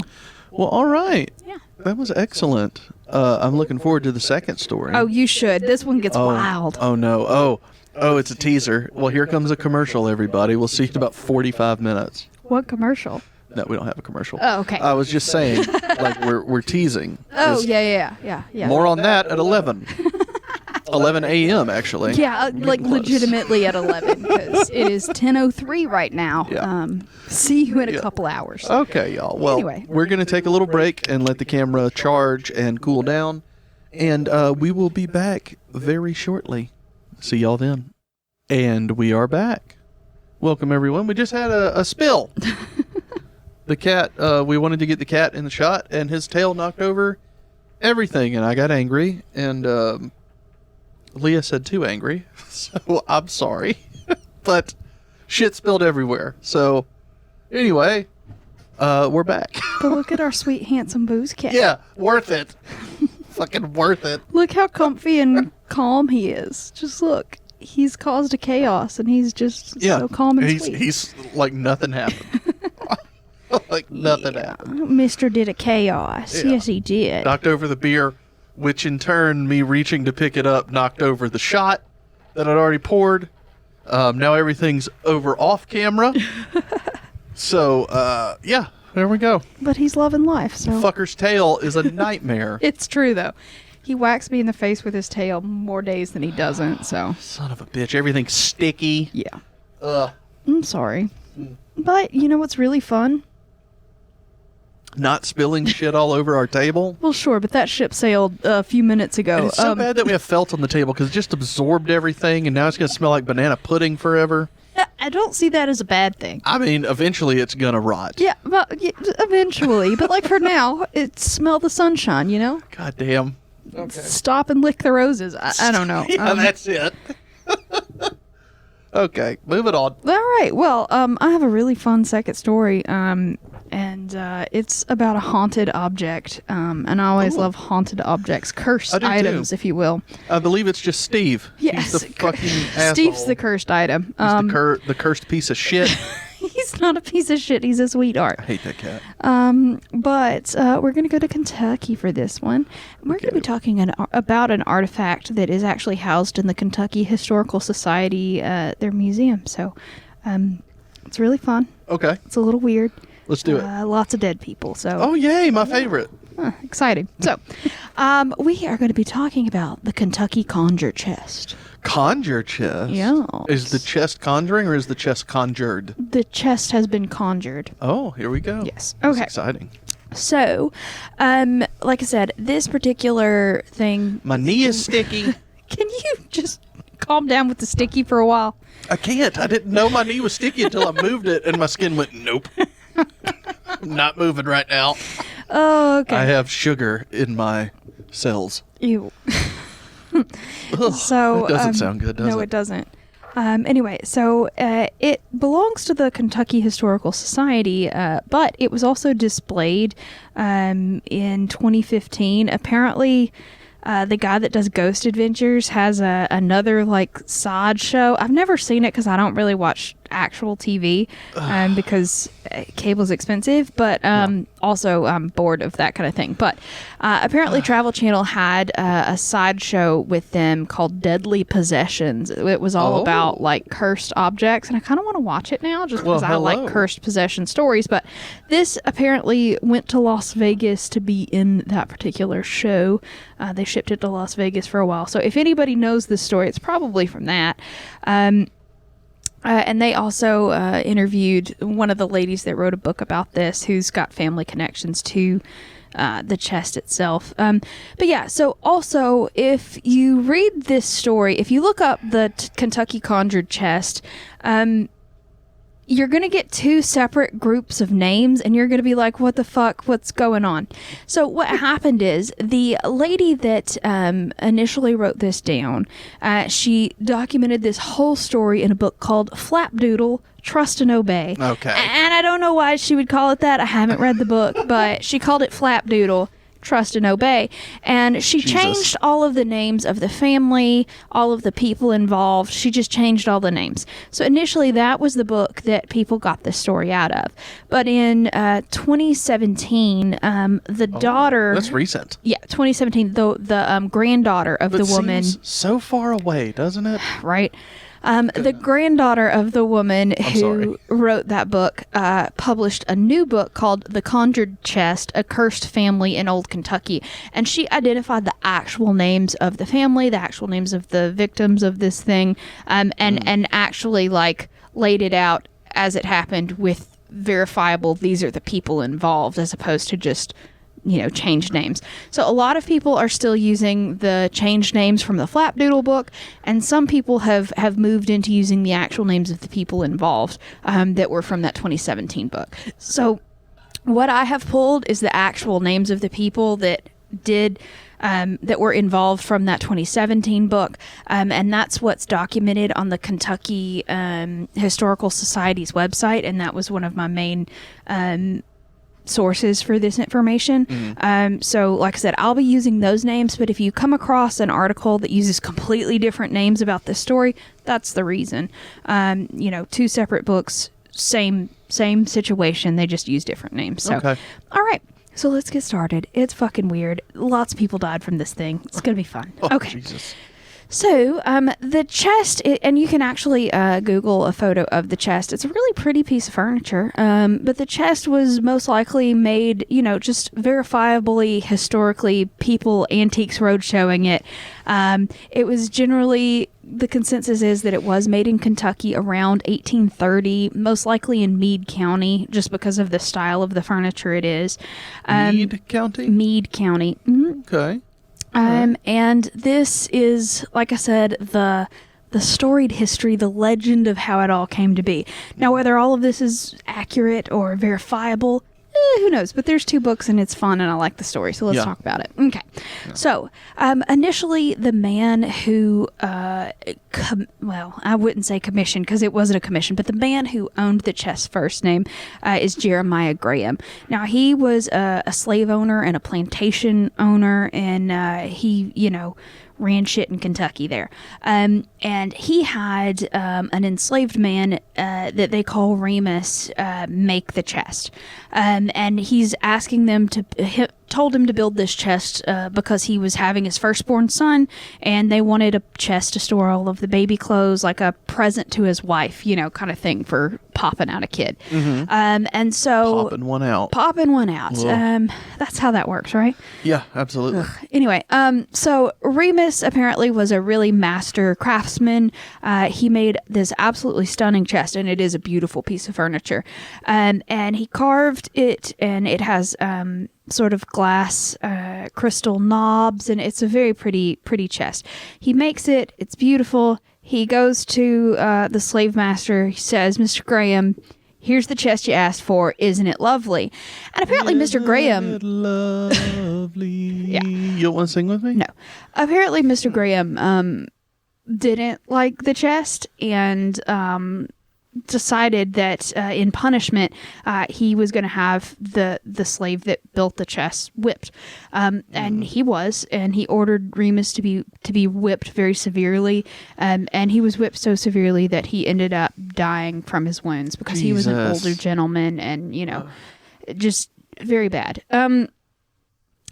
B: Well, all right.
A: Yeah.
B: That was excellent. I'm looking forward to the second story.
A: Oh, you should. This one gets wild.
B: Oh, no. Oh, it's a teaser. Well, here comes a commercial, everybody. We'll see you in about 45 minutes.
A: What commercial?
B: No, we don't have a commercial.
A: Oh, okay.
B: I was just saying, like, we're teasing.
A: Oh, yeah.
B: More on that at 11. 11 a.m., actually.
A: Yeah, like legitimately at 11, because it is 10:03 right now.
B: Yeah.
A: See you in a couple hours.
B: Okay, y'all. Well,
A: anyway,
B: we're going to take a little break and let the camera charge and cool down, and we will be back very shortly. See y'all then. And we are back. Welcome, everyone. We just had a spill. The cat, we wanted to get the cat in the shot, and his tail knocked over everything, and I got angry, and Leah said too angry, so I'm sorry. But shit spilled everywhere. So, anyway, we're back.
A: But look at our sweet, handsome booze cat.
B: Yeah, worth it. Fucking worth it.
A: Look how comfy and calm he is. Just look. He's caused a chaos, and he's just so calm and sweet.
B: He's like nothing happened. Like nothing happened.
A: Mr. did a chaos.
B: Yeah.
A: Yes, he did.
B: Knocked over the beer, which in turn, me reaching to pick it up, knocked over the shot that I'd already poured. Now everything's over off camera. So, yeah, there we go.
A: But he's loving life, so.
B: Fucker's tail is a nightmare.
A: It's true, though. He whacks me in the face with his tail more days than he doesn't, so.
B: Son of a bitch. Everything's sticky.
A: Yeah.
B: Ugh.
A: I'm sorry. But you know what's really fun?
B: Not spilling shit all over our table.
A: Well, sure, but that ship sailed a few minutes ago.
B: And it's so bad that we have felt on the table because it just absorbed everything, and now it's going to smell like banana pudding forever.
A: I don't see that as a bad thing.
B: I mean, eventually it's going to rot.
A: Yeah, but eventually. But like for now, smell the sunshine, you know?
B: God damn. Okay.
A: Stop and lick the roses. I don't know.
B: Yeah, that's it. Okay, moving on.
A: All right. Well, I have a really fun second story, and it's about a haunted object. And I always love haunted objects, cursed items, if you will.
B: I believe it's just Steve.
A: Yes,
B: He's the fucking asshole.
A: Steve's the cursed item.
B: He's the cursed piece of shit.
A: He's not a piece of shit. He's a sweetheart.
B: I hate that cat.
A: But we're going to go to Kentucky for this one. We're going to be talking about an artifact that is actually housed in the Kentucky Historical Society, their museum. So it's really fun.
B: Okay.
A: It's a little weird.
B: Let's do it.
A: Lots of dead people. So.
B: Oh, yay. My favorite.
A: Exciting. So we are going to be talking about the Kentucky Conjure Chest.
B: Conjure chest?
A: Yeah.
B: Is the chest conjuring or is the chest conjured?
A: The chest has been conjured.
B: Oh, here we go.
A: Yes.
B: That's
A: okay.
B: exciting.
A: So, like I said, this particular thing...
B: My knee is sticky.
A: Can you just calm down with the sticky for a while?
B: I can't. I didn't know my knee was sticky until I moved it and my skin went, nope. Not moving right now.
A: Oh, okay.
B: I have sugar in my cells.
A: Ew.
B: Ugh,
A: So
B: it doesn't sound good, does it?
A: No, it doesn't. Anyway, so it belongs to the Kentucky Historical Society, but it was also displayed in 2015. Apparently, the guy that does Ghost Adventures has another like side show. I've never seen it because I don't really watch actual TV because cable's expensive, but also I'm bored of that kind of thing. But apparently Travel Channel had a sideshow with them called Deadly Possessions. It was all about like cursed objects, and I kind of want to watch it now just because I like cursed possession stories. But this apparently went to Las Vegas to be in that particular show. They shipped it to Las Vegas for a while. So if anybody knows this story, it's probably from that. And they also interviewed one of the ladies that wrote a book about this, who's got family connections to the chest itself. But yeah, so also if you read this story, if you look up the Kentucky conjured chest, you're going to get two separate groups of names, and you're going to be like, what the fuck? What's going on? So what happened is the lady that initially wrote this down, she documented this whole story in a book called Flapdoodle, Trust and Obey.
B: Okay.
A: And I don't know why she would call it that. I haven't read the book, but she called it Flapdoodle, Trust and Obey. And she changed all of the names of the family, all of the people involved. She just changed all the names. So initially that was the book that people got this story out of. But in 2017, the daughter...
B: That's recent.
A: Yeah, 2017, the granddaughter of the woman...
B: Seems so far away, doesn't it?
A: Right. The granddaughter of the woman who wrote that book published a new book called The Conjured Chest, A Cursed Family in Old Kentucky. And she identified the actual names of the family, the actual names of the victims of this thing, and actually like laid it out as it happened with verifiable, these are the people involved, as opposed to just... changed names. So a lot of people are still using the changed names from the Flapdoodle book, and some people have moved into using the actual names of the people involved that were from that 2017 book. So what I have pulled is the actual names of the people that did that were involved from that 2017 book, and that's what's documented on the Kentucky Historical Society's website, and that was one of my main sources for this information. So like I said, I'll be using those names, but if you come across an article that uses completely different names about this story, that's the reason. Two separate books, same situation, they just use different names. So all right, so let's get started. It's fucking weird. Lots of people died from this thing. It's gonna be fun. Okay.
B: Jesus.
A: So, the chest, and you can actually Google a photo of the chest. It's a really pretty piece of furniture, but the chest was most likely made, just verifiably, historically, people, antiques roadshowing it. It was generally, the consensus is that it was made in Kentucky around 1830, most likely in Meade County, just because of the style of the furniture it is.
B: Meade County?
A: Meade County. Mm-hmm.
B: Okay.
A: And this is, like I said, the storied history, the legend of how it all came to be. Now, whether all of this is accurate or verifiable, who knows? But there's two books and it's fun and I like the story, so let's talk about it. Okay. Yeah. So, initially, the man who, I wouldn't say commissioned because it wasn't a commission, but the man who owned the chest's first name is Jeremiah Graham. Now, he was a slave owner and a plantation owner, and he, ran shit in Kentucky there. And he had an enslaved man that they call Remus make the chest. And he's asking them told him to build this chest because he was having his firstborn son, and they wanted a chest to store all of the baby clothes, like a present to his wife, kind of thing for popping out a kid. Mm-hmm. And so
B: popping one out.
A: That's how that works, right?
B: Yeah, absolutely.
A: Ugh. Anyway, so Remus apparently was a really master craftsman. He made this absolutely stunning chest, and it is a beautiful piece of furniture. And he carved it, and it has sort of glass crystal knobs, and it's a very pretty chest. He makes it. It's beautiful. He goes to the slave master. He says, "Mr. Graham, here's the chest you asked for. Isn't it lovely?" And apparently Mr. Graham...
B: lovely.
A: Yeah.
B: You don't want to sing with me?
A: No. Apparently Mr. Graham didn't like the chest, and decided that in punishment he was going to have the slave that built the chest whipped, and he ordered Remus to be whipped very severely, and he was whipped so severely that he ended up dying from his wounds because he was an older gentleman, and just very bad.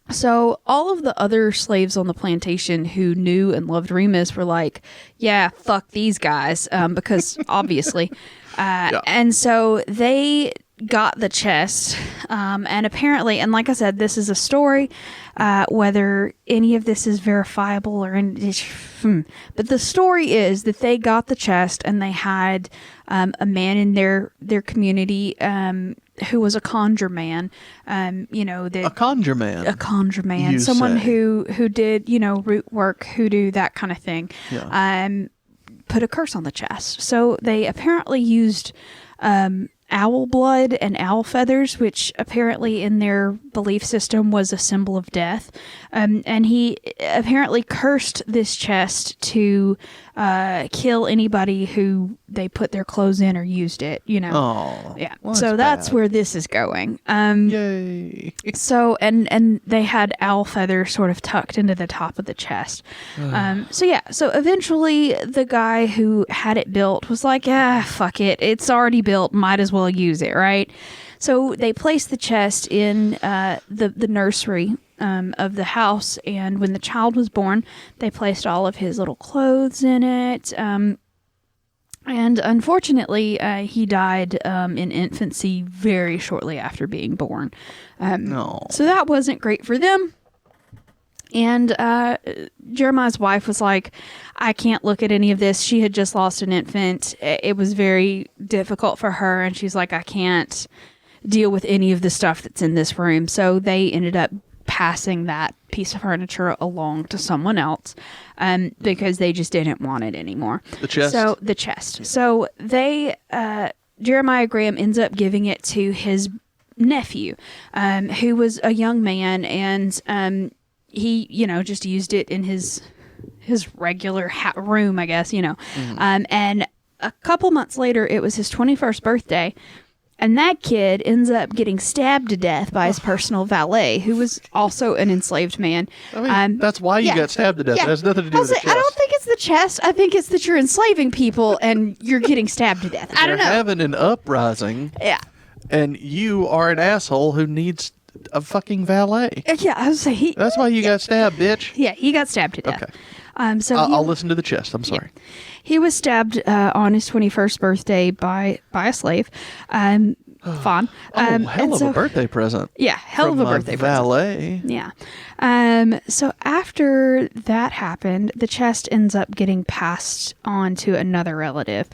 A: So all of the other slaves on the plantation who knew and loved Remus were like, yeah, fuck these guys, because obviously. And so they got the chest, and apparently, and like I said, this is a story, whether any of this is verifiable or but the story is that they got the chest, and they had a man in their community who was a conjure man.
B: A conjure man.
A: A conjure man. Someone who did, root work, hoodoo, that kind of thing.
B: Yeah.
A: Put a curse on the chest. So they apparently used owl blood and owl feathers, which apparently in their belief system was a symbol of death. And he apparently cursed this chest to kill anybody who they put their clothes in or used it,
B: Oh,
A: yeah.
B: Well,
A: so that's
B: bad.
A: where this is going.
B: Yay.
A: So, and they had owl feathers sort of tucked into the top of the chest. So eventually the guy who had it built was like, fuck it. It's already built. Might as well use it, right? So they placed the chest in the nursery of the house, and when the child was born, they placed all of his little clothes in it. And unfortunately, he died in infancy very shortly after being born.
B: No.
A: So that wasn't great for them. And Jeremiah's wife was like, I can't look at any of this. She had just lost an infant. It was very difficult for her. And she's like, I can't deal with any of the stuff that's in this room. So they ended up passing that piece of furniture along to someone else because they just didn't want it anymore.
B: The chest?
A: So the chest. So they, Jeremiah Graham ends up giving it to his nephew, who was a young man, and he, just used it in his regular room, I guess, and a couple months later, it was his 21st birthday. And that kid ends up getting stabbed to death by his personal valet, who was also an enslaved man.
B: I mean, that's why you got stabbed to death.
A: Yeah.
B: It has nothing to do with the chest.
A: I don't think it's the chest. I think it's that you're enslaving people and you're getting stabbed to death. I don't know.
B: They're having an uprising.
A: Yeah.
B: And you are an asshole who needs a fucking valet.
A: Yeah, I was saying.
B: That's why you got stabbed, bitch.
A: Yeah, he got stabbed to death.
B: Okay.
A: So
B: I'll listen to the chest. I'm sorry.
A: Yeah. He was stabbed on his 21st birthday by a slave. Fawn.
B: Hell of a birthday present.
A: Yeah, hell of a birthday
B: valet.
A: present. Yeah. So after that happened, the chest ends up getting passed on to another relative,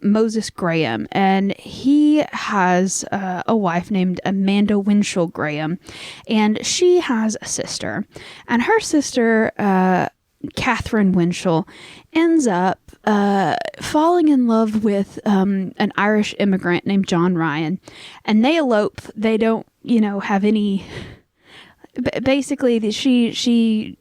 A: Moses Graham, and he has a wife named Amanda Winchell Graham, and she has a sister, and her sister, Catherine Winchell, ends up falling in love with an Irish immigrant named John Ryan, and they elope. They don't, have any. Basically, she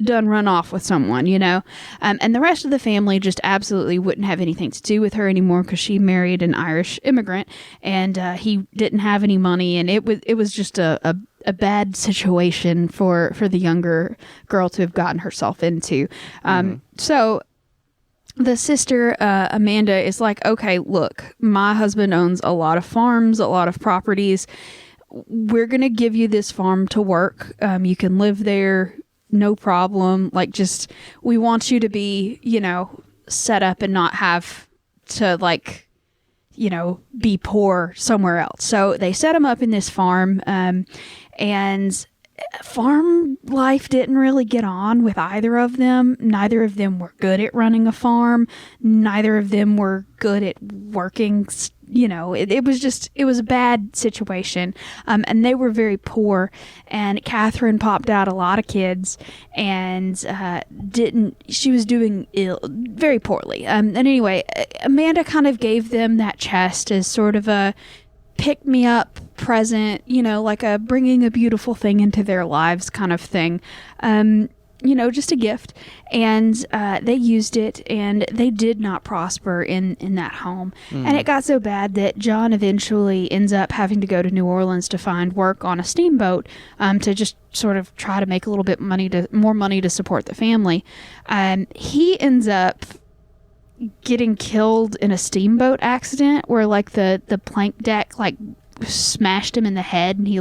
A: done run off with someone, and the rest of the family just absolutely wouldn't have anything to do with her anymore because she married an Irish immigrant, and he didn't have any money, and it was just a bad situation for the younger girl to have gotten herself into. So the sister, Amanda, is like, okay, look, my husband owns a lot of farms, a lot of properties. We're going to give you this farm to work. You can live there, no problem. We want you to be, set up and not have to be poor somewhere else. So they set him up in this farm, and farm life didn't really get on with either of them. Neither of them were good at running a farm. Neither of them were good at working. It was a bad situation. And they were very poor. And Catherine popped out a lot of kids and she was doing very poorly. And anyway, Amanda kind of gave them that chest as sort of a pick me up present, like a bringing a beautiful thing into their lives kind of thing. Just a gift. And they used it, and they did not prosper in that home. And it got so bad that John eventually ends up having to go to New Orleans to find work on a steamboat to just sort of try to make a little bit more money to support the family. He ends up getting killed in a steamboat accident where the plank deck smashed him in the head, and he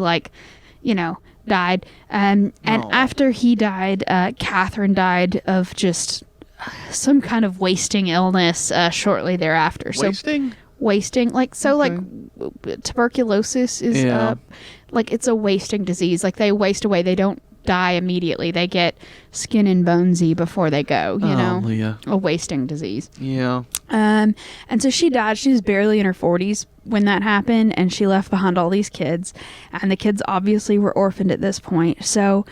A: died. And after he died, Catherine died of just some kind of wasting illness shortly thereafter. Wasting? Tuberculosis is it's a wasting disease. They waste away. They don't die immediately. They get skin and bonesy before they go, you know,
B: Leah.
A: a wasting disease.
B: Yeah.
A: And so she died. She was barely in her 40s when that happened, and she left behind all these kids, and the kids obviously were orphaned at this point. So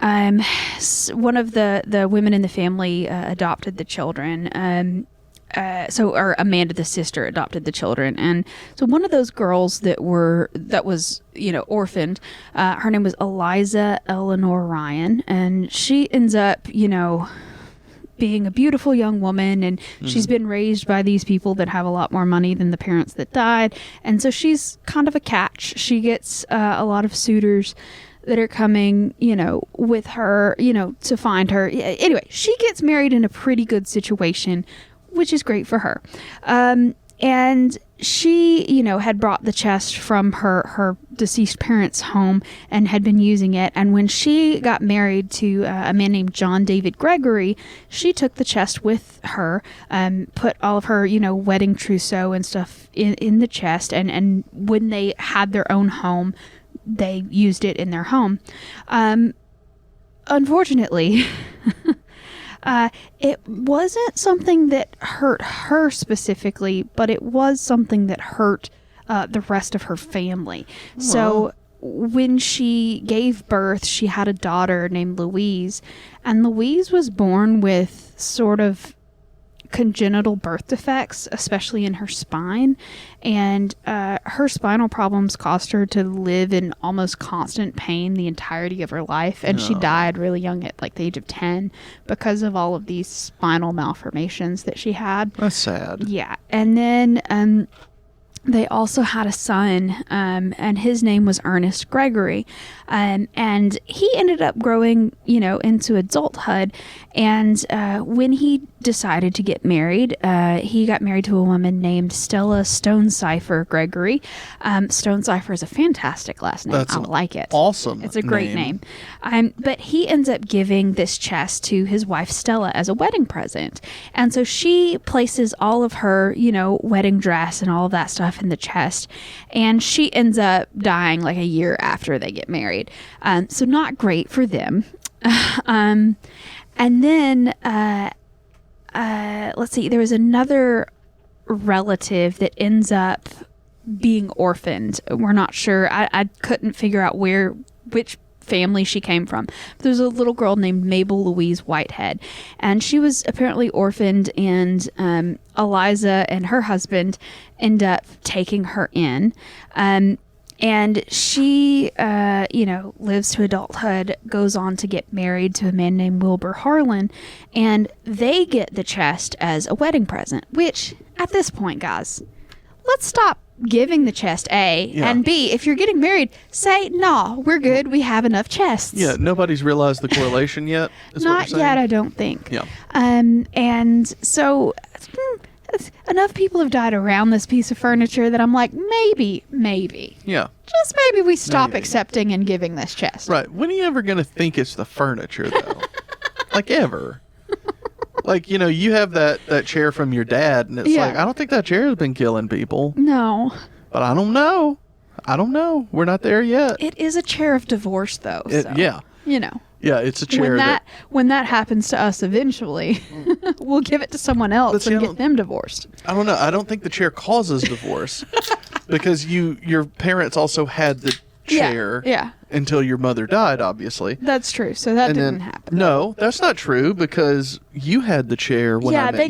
A: one of the women in the family adopted the children. Or Amanda, the sister, adopted the children. And so one of those girls that was, you know, orphaned, her name was Eliza Eleanor Ryan. And she ends up, you know, being a beautiful young woman. And she's been raised by these people that have a lot more money than the parents that died. And so she's kind of a catch. She gets a lot of suitors that are coming, you know, with her, you know, to find her. Anyway, she gets married in a pretty good situation, which is great for her. And she, you know, had brought the chest from her deceased parents' home and had been using it. And when she got married to a man named John David Gregory, she took the chest with her, put all of her, you know, wedding trousseau and stuff in the chest. And when they had their own home, they used it in their home. Unfortunately... it wasn't something that hurt her specifically, but it was something that hurt the rest of her family. Aww. So when she gave birth, she had a daughter named Louise, and Louise was born with sort of congenital birth defects, especially in her spine, and her spinal problems caused her to live in almost constant pain the entirety of her life, and she died really young at like the age of 10 because of all of these spinal malformations that she had.
B: That's sad.
A: Yeah. And then they also had a son, and his name was Ernest Gregory, and he ended up growing, you know, into adulthood. And when he decided to get married, he got married to a woman named Stella Stonecipher Gregory. Stonecipher is a fantastic last name. I like it.
B: Awesome.
A: It's a great name. But he ends up giving this chest to his wife Stella as a wedding present. And so she places all of her, you know, wedding dress and all of that stuff in the chest, and she ends up dying like a year after they get married. So not great for them. And then let's see, there was another relative that ends up being orphaned. We're not sure. I couldn't figure out which family she came from. There's a little girl named Mabel Louise Whitehead, and she was apparently orphaned, and Eliza and her husband end up taking her in, and she you know, lives to adulthood, goes on to get married to a man named Wilbur Harlan, and they get the chest as a wedding present, which at this point, guys, let's stop giving the chest, A, and B, if you're getting married, say, no, we're good, we have enough chests.
B: Yeah, nobody's realized the correlation yet?
A: Not yet, I don't think.
B: Yeah.
A: And so enough people have died around this piece of furniture that I'm like, maybe.
B: Yeah.
A: Just maybe we stop accepting and giving this chest.
B: Right. When are you ever going to think it's the furniture, though? Like, ever? Like, you know, you have that chair from your dad, and it's like, I don't think that chair has been killing people.
A: No.
B: But I don't know. We're not there yet.
A: It is a chair of divorce, though.
B: Yeah.
A: You know.
B: Yeah, it's a chair
A: when that happens to us eventually, we'll give it to someone else and get them divorced.
B: I don't know. I don't think the chair causes divorce because your parents also had the chair until your mother died, obviously.
A: That's true. So that didn't happen.
B: No, that's not true because you had the chair when I met
A: they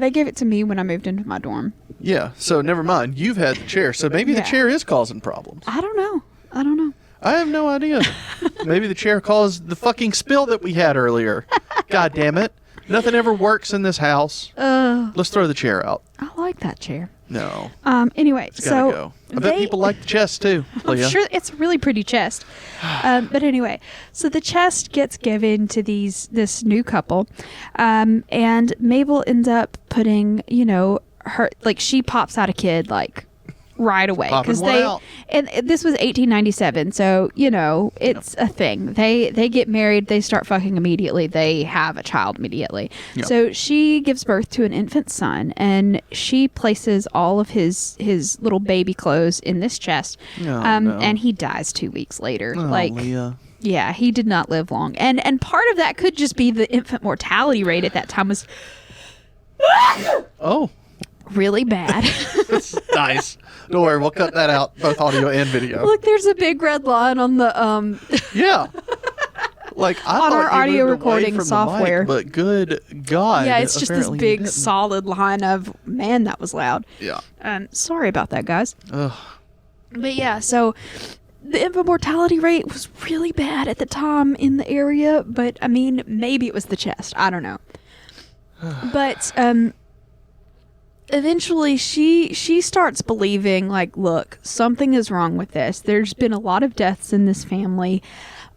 A: gave it to me when I moved into my dorm.
B: Yeah, so never mind. You've had the chair. So maybe the chair is causing problems.
A: I don't know.
B: I have no idea. Maybe the chair caused the fucking spill that we had earlier. God damn it. Nothing ever works in this house. Let's throw the chair out.
A: I like that chair.
B: No.
A: Anyway,
B: it's gotta go. I bet people like the chest too, Leah.
A: I'm sure it's a really pretty chest. But anyway, so the chest gets given to this new couple, and Mabel ends up putting, you know, her, like, she pops out a kid like right away because and this was 1897, so it's a thing. They get married, they start fucking immediately, they have a child immediately. So she gives birth to an infant son, and she places all of his little baby clothes in this chest. And he dies 2 weeks later.
B: Leah.
A: Yeah, he did not live long, and part of that could just be the infant mortality rate at that time was really bad.
B: That's nice. Don't worry, we'll cut that out, both audio and video.
A: Look, there's a big red line on the
B: Yeah. Like I
A: on
B: thought
A: our
B: you
A: audio
B: moved away
A: recording
B: from the
A: software.
B: mic, but good God.
A: Yeah, it's just this
B: apparently
A: big
B: you didn't.
A: solid line of man, that was loud.
B: Yeah.
A: Sorry about that, guys.
B: Ugh.
A: But yeah, so the infant mortality rate was really bad at the time in the area, but I mean, maybe it was the chest. I don't know. But eventually she starts believing, like, look, something is wrong with this. There's been a lot of deaths in this family.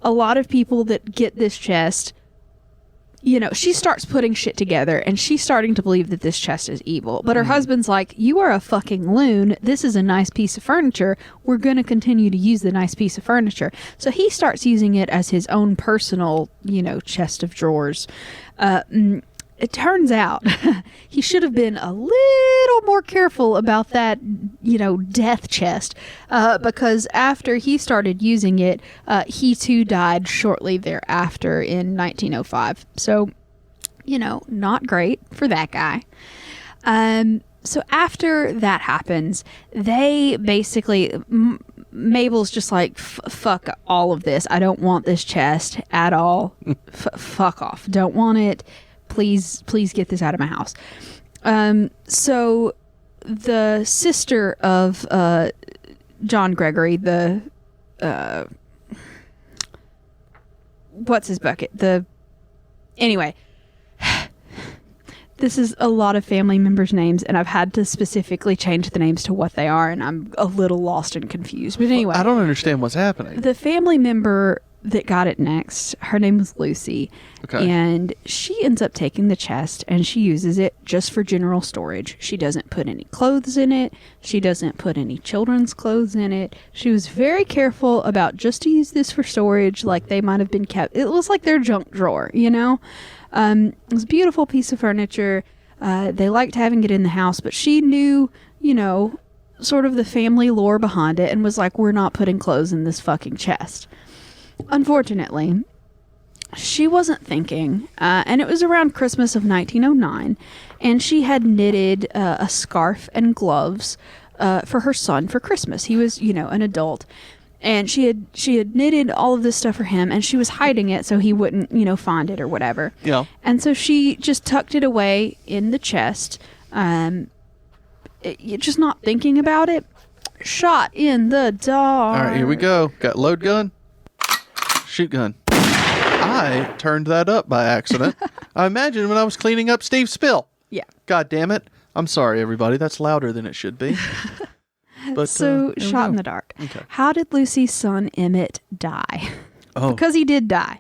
A: A lot of people that get this chest, she starts putting shit together, and she's starting to believe that this chest is evil. But her husband's like, you are a fucking loon. This is a nice piece of furniture. We're going to continue to use the nice piece of furniture. So he starts using it as his own personal, chest of drawers. It turns out he should have been a little more careful about that, death chest, because after he started using it, he too died shortly thereafter in 1905. So, not great for that guy. So after that happens, they basically, Mabel's just like, fuck all of this. I don't want this chest at all. Fuck off. Don't want it. Please get this out of my house. So the sister of John Gregory, the what's his bucket? Anyway, this is a lot of family members' names, and I've had to specifically change the names to what they are, and I'm a little lost and confused. But anyway,
B: I don't understand what's happening.
A: The family member that got it next, her name was Lucy.
B: Okay.
A: And she ends up taking the chest, and she uses it just for general storage. She doesn't put any clothes in it. She doesn't put any children's clothes in it. She was very careful about just to use this for storage, like they might have been kept. It was like their junk drawer, It was a beautiful piece of furniture. They liked having it in the house, but she knew, sort of the family lore behind it, and was like, we're not putting clothes in this fucking chest. Unfortunately, she wasn't thinking, and it was around Christmas of 1909, and she had knitted a scarf and gloves for her son for Christmas. He was, an adult, and she had knitted all of this stuff for him, and she was hiding it so he wouldn't, find it or whatever.
B: Yeah.
A: And so she just tucked it away in the chest, just not thinking about it. Shot in the dark.
B: All right, here we go. Got load gun. Shoot gun. I turned that up by accident. I imagine when I was cleaning up Steve's spill.
A: Yeah.
B: God damn it. I'm sorry, everybody. That's louder than it should be. But
A: so, shot in the dark.
B: Okay.
A: How did Lucy's son Emmett die?
B: Oh.
A: Because he did die.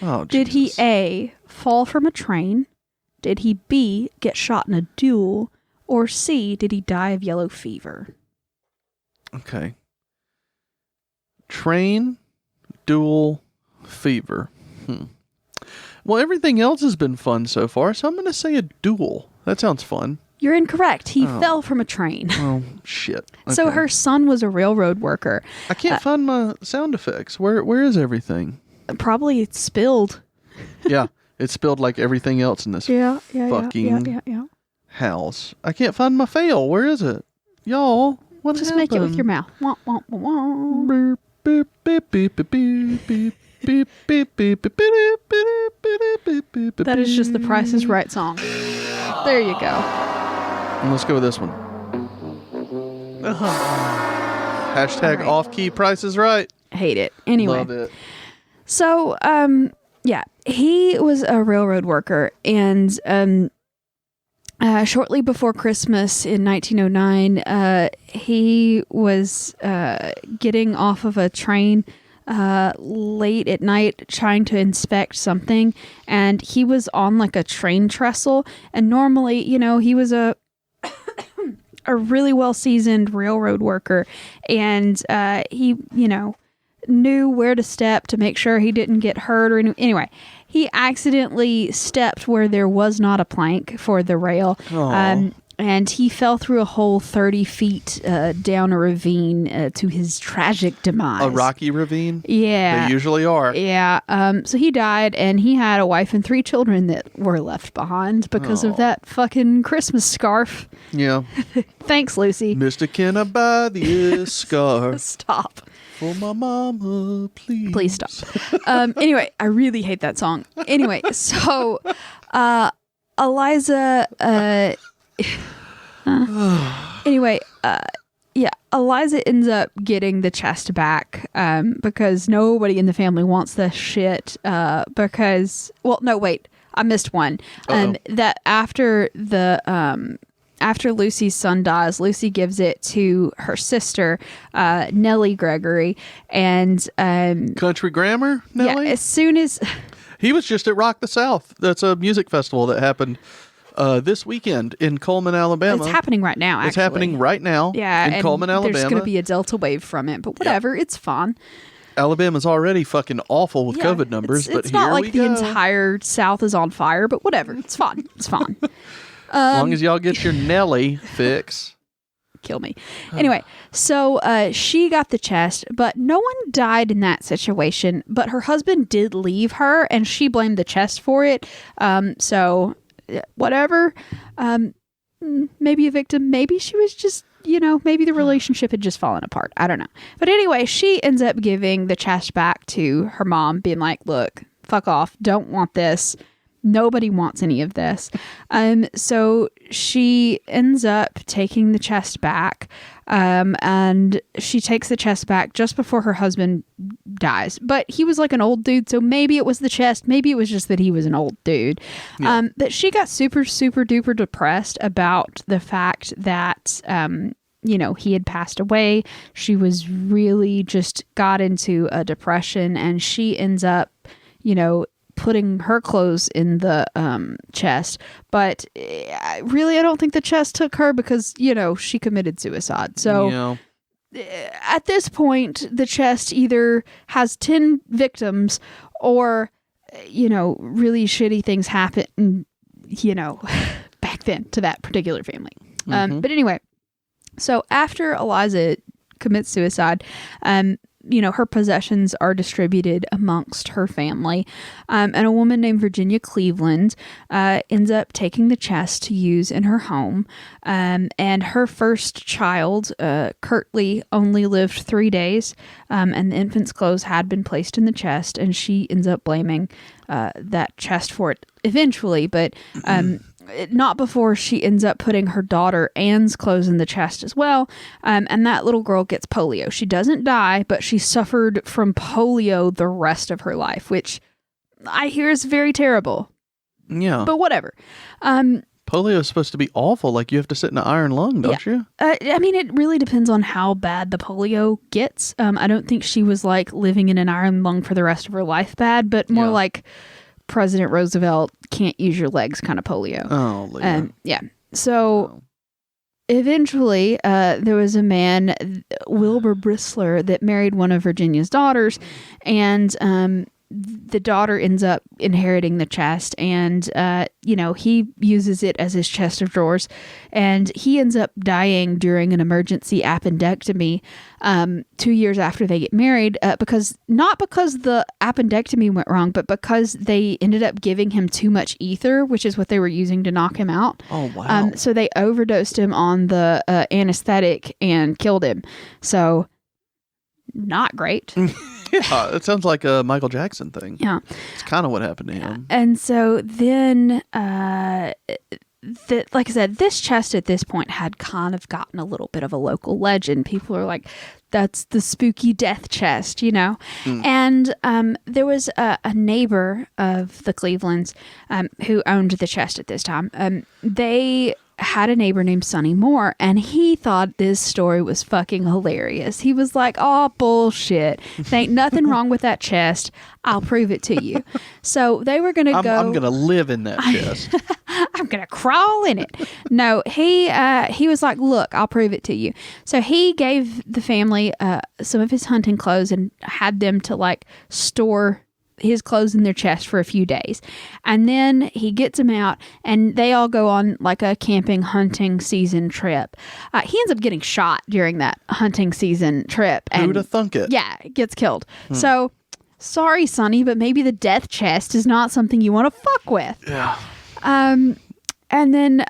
B: Oh,
A: did he
B: Jesus.
A: A, fall from a train? Did he B, get shot in a duel? Or C, did he die of yellow fever?
B: Okay. Train, duel, fever. Well, everything else has been fun so far, so I'm going to say a duel. That sounds fun.
A: You're incorrect. He fell from a train.
B: Oh, shit. Okay.
A: So her son was a railroad worker.
B: I can't find my sound effects. Where is everything?
A: Probably it's spilled.
B: Yeah, it's spilled like everything else in this fucking house. I can't find my fail. Where is it? Y'all, what
A: Just
B: happened?
A: make it with your mouth. Wah, wah, wah, wah.
B: Beep, beep, beep, beep, beep, beep, beep. Beep, beep, beep, beep, beep, beep, beep, beep, beep,
A: That is just the Price is Right song. There you go.
B: And let's go with this one. Hashtag
A: right.
B: off-key Price is Right.
A: Hate it. Anyway.
B: Love it.
A: So, he was a railroad worker, and shortly before Christmas in 1909, he was getting off of a train late at night trying to inspect something, and he was on like a train trestle, and normally, he was a a really well-seasoned railroad worker, and he, knew where to step to make sure he didn't get hurt or anyway. He accidentally stepped where there was not a plank for the rail. And he fell through a hole 30 feet down a ravine to his tragic demise.
B: A rocky ravine?
A: Yeah.
B: They usually are.
A: Yeah. So he died, and he had a wife and 3 children that were left behind because of that fucking Christmas scarf.
B: Yeah.
A: Thanks, Lucy.
B: Mister, can I buy this scarf?
A: Stop.
B: For my mama, please.
A: Please stop. Anyway, I really hate that song. Anyway, so Eliza... Eliza ends up getting the chest back because nobody in the family wants this shit because... Well, no, wait. I missed one. That after Lucy's son dies, Lucy gives it to her sister, Nellie Gregory, and...
B: Country Grammar, Nellie?
A: Yeah, as soon as...
B: He was just at Rock the South. That's a music festival that happened this weekend in Coleman, Alabama.
A: It's happening right now, actually.
B: It's happening right now in Coleman, Alabama.
A: There's going to be a Delta wave from it, but whatever, It's fun.
B: Alabama's already fucking awful with COVID numbers, but
A: it's not like the
B: go.
A: entire South is on fire, but whatever. It's fun. It's fun.
B: As long as y'all get your Nelly fix.
A: Kill me. Anyway, so she got the chest, but no one died in that situation. But her husband did leave her, and she blamed the chest for it. So whatever. Maybe a victim. Maybe she was just, maybe the relationship had just fallen apart. I don't know. But anyway, she ends up giving the chest back to her mom, being like, look, fuck off. Don't want this. Nobody wants any of this. So she ends up taking the chest back, and she takes the chest back just before her husband dies. But he was like an old dude, so maybe it was the chest. Maybe it was just that he was an old dude. Yeah. But she got super, super duper depressed about the fact that, he had passed away. She was really just got into a depression, and she ends up, putting her clothes in the chest, but really I don't think the chest took her because she committed suicide. So at this point the chest either has 10 victims or really shitty things happen back then to that particular family. But anyway, so after Eliza commits suicide, her possessions are distributed amongst her family. And a woman named Virginia Cleveland ends up taking the chest to use in her home. And her first child, Curtly, only lived 3 days. And the infant's clothes had been placed in the chest. And she ends up blaming that chest for it eventually. But not before she ends up putting her daughter Anne's clothes in the chest as well. And that little girl gets polio. She doesn't die, but she suffered from polio the rest of her life, which I hear is very terrible.
B: Yeah.
A: But whatever.
B: Polio is supposed to be awful. Like you have to sit in an iron lung, don't you?
A: I mean, it really depends on how bad the polio gets. I don't think she was like living in an iron lung for the rest of her life bad, but more like President Roosevelt can't use your legs kind of polio.
B: Oh,
A: yeah. So eventually there was a man, Wilbur Bristler, that married one of Virginia's daughters, and the daughter ends up inheriting the chest, and he uses it as his chest of drawers, and he ends up dying during an emergency appendectomy 2 years after they get married, not because the appendectomy went wrong, but because they ended up giving him too much ether, which is what they were using to knock him out.
B: Oh, wow.
A: So they overdosed him on the anesthetic and killed him. So not great.
B: Yeah, it sounds like a Michael Jackson thing.
A: Yeah.
B: It's kind of what happened to him.
A: And so then, like I said, this chest at this point had kind of gotten a little bit of a local legend. People are like, that's the spooky death chest, And there was a neighbor of the Clevelands who owned the chest at this time. They had a neighbor named Sonny Moore, and he thought this story was fucking hilarious. He was like, oh, bullshit. There ain't nothing wrong with that chest. I'll prove it to you. So they were going to go.
B: I'm going to live in that chest.
A: I'm going to crawl in it. No, he was like, look, I'll prove it to you. So he gave the family some of his hunting clothes and had them to like store his clothes in their chest for a few days. And then he gets them out and they all go on like a camping hunting season trip. He ends up getting shot during that hunting season trip. And
B: who'd have thunk it?
A: Yeah, gets killed. So sorry, Sonny, but maybe the death chest is not something you want to fuck with.
B: Yeah.
A: And then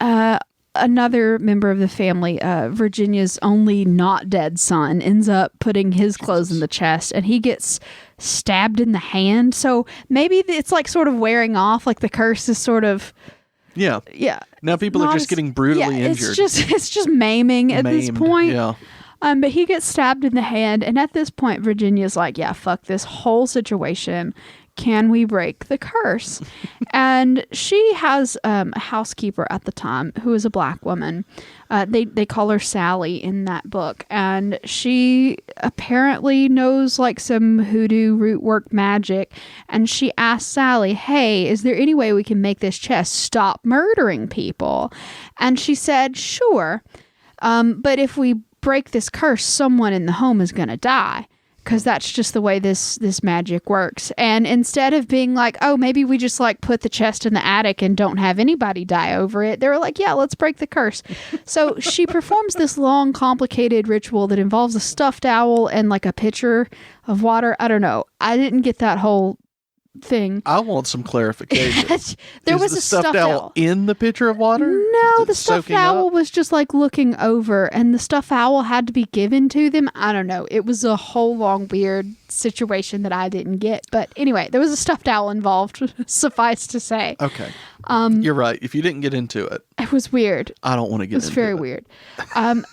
A: another member of the family, Virginia's only not dead son, ends up putting his clothes in the chest, and he gets stabbed in the hand. So maybe it's like sort of wearing off, like the curse is sort of...
B: Yeah. Now people are just getting brutally injured.
A: It's just maiming at this point.
B: Yeah.
A: But he gets stabbed in the hand, and at this point, Virginia's like, yeah, fuck this whole situation. Can we break the curse? And she has a housekeeper at the time who is a black woman. They call her Sally in that book. And she apparently knows like some hoodoo root work magic. And she asked Sally, hey, is there any way we can make this chest stop murdering people? And she said, sure. But if we break this curse, someone in the home is going to die. Because that's just the way this magic works. And instead of being like, oh, maybe we just like put the chest in the attic and don't have anybody die over it, they were like, yeah, let's break the curse. So she performs this long, complicated ritual that involves a stuffed owl and like a pitcher of water. I don't know. I didn't get that whole thing.
B: I want some clarification.
A: There
B: Is
A: was
B: the
A: a stuffed owl
B: in the pitcher of water?
A: No, the stuffed owl was just like looking over, and the stuffed owl had to be given to them. I don't know. It was a whole long weird situation that I didn't get. But anyway, there was a stuffed owl involved, suffice to say.
B: Okay. You're right. If you didn't get into it.
A: It was weird.
B: I don't want to get into it.
A: It was very weird.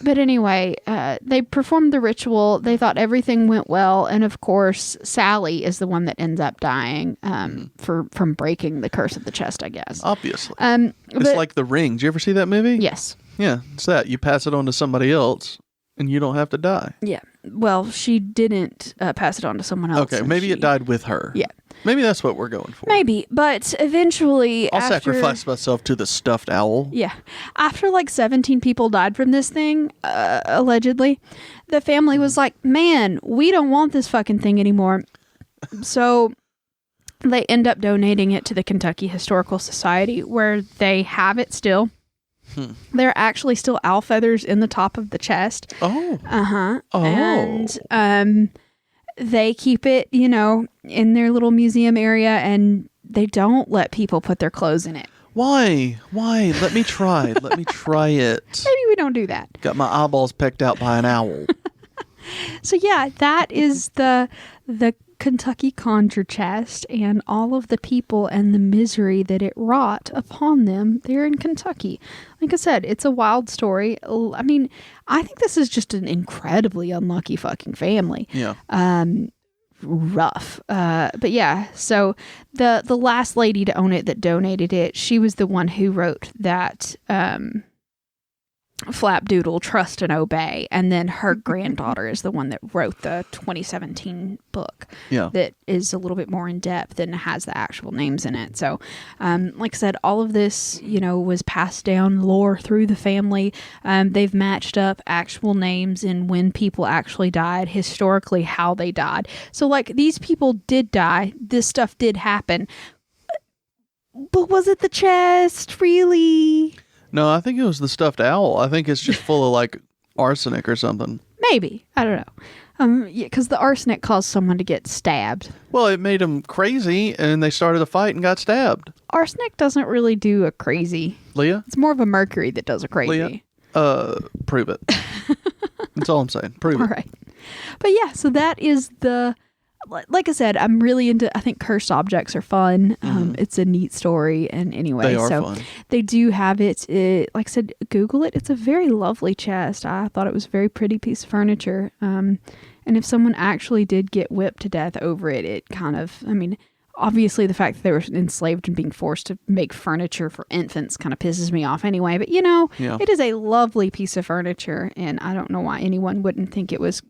A: But anyway, they performed the ritual. They thought everything went well. And of course, Sally is the one that ends up dying from breaking the curse of the chest, I guess.
B: Obviously. It's like The Ring. Did you ever see that movie?
A: Yes.
B: Yeah, it's that. You pass it on to somebody else and you don't have to die.
A: Yeah. Well, she didn't pass it on to someone else.
B: Okay, maybe it died with her.
A: Yeah.
B: Maybe that's what we're going for.
A: Maybe, but eventually
B: I'll sacrifice myself to the stuffed owl.
A: Yeah. After like 17 people died from this thing, allegedly, the family was like, man, we don't want this fucking thing anymore. So they end up donating it to the Kentucky Historical Society, where they have it still. There are actually still owl feathers in the top of the chest.
B: Oh.
A: Uh-huh.
B: Oh.
A: And they keep it, in their little museum area, and they don't let people put their clothes in it.
B: Why? Let me try. Let me try it.
A: Maybe we don't do that.
B: Got my eyeballs pecked out by an owl.
A: So yeah, that is the Kentucky conjure chest and all of the people and the misery that it wrought upon them there in Kentucky. Like I said, it's a wild story. I mean, I think this is just an incredibly unlucky fucking family.
B: Yeah.
A: Rough. But yeah, so the last lady to own it that donated it, she was the one who wrote that flapdoodle, Trust and Obey, and then her granddaughter is the one that wrote the 2017 book that is a little bit more in depth and has the actual names in it. So like I said, all of this was passed down lore through the family. They've matched up actual names and when people actually died, historically how they died. So like these people did die, this stuff did happen, but was it the chest really?
B: No, I think it was the stuffed owl. I think it's just full of like arsenic or something.
A: Maybe. I don't know. Because the arsenic caused someone to get stabbed.
B: Well, it made them crazy and they started a fight and got stabbed.
A: Arsenic doesn't really do a crazy.
B: Leah?
A: It's more of a mercury that does a crazy.
B: Leah, prove it. That's all I'm saying. Prove it.
A: All right. But yeah, so that is like I said, I'm really into, I think cursed objects are fun. It's a neat story. And anyway,
B: they are fun.
A: They do have it. Like I said, Google it. It's a very lovely chest. I thought it was a very pretty piece of furniture. And if someone actually did get whipped to death over it, it kind of, Obviously, the fact that they were enslaved and being forced to make furniture for infants kind of pisses me off anyway. But, it is a lovely piece of furniture, and I don't know why anyone wouldn't think it was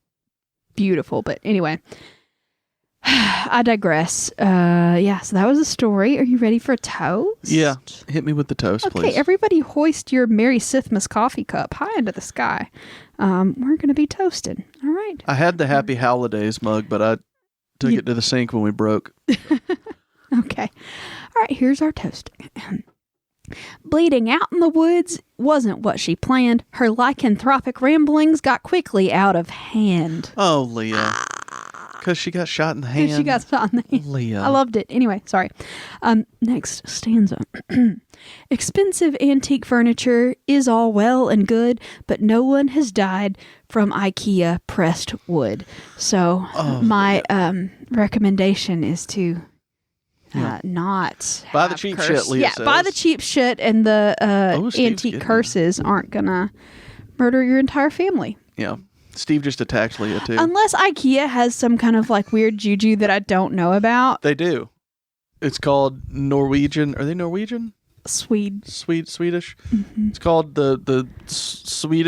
A: beautiful. But anyway, I digress. So that was a story. Are you ready for a toast?
B: Yeah. Hit me with the toast, please.
A: Okay, everybody hoist your Mary Sithmas coffee cup high into the sky. We're going to be toasted. All right.
B: I had the Happy Holidays mug, but I took it to the sink when we broke.
A: Okay. All right, here's our toast. Bleeding out in the woods wasn't what she planned. Her lycanthropic ramblings got quickly out of hand.
B: Oh, Leah. Because she got shot in the hand.
A: She got shot in the hand.
B: Leah.
A: I loved it. Anyway, sorry. Next stanza. Expensive antique furniture is all well and good, but no one has died from IKEA pressed wood. So my recommendation is to not
B: buy the cheap shit, Leah says.
A: Buy the cheap shit, and the antique curses aren't gonna murder your entire family.
B: Yeah. Steve just attacked Leah too.
A: Unless IKEA has some kind of like weird juju that I don't know about.
B: They do. It's called Norwegian. Are they Norwegian?
A: Swedish.
B: Mm-hmm. It's called the Swede.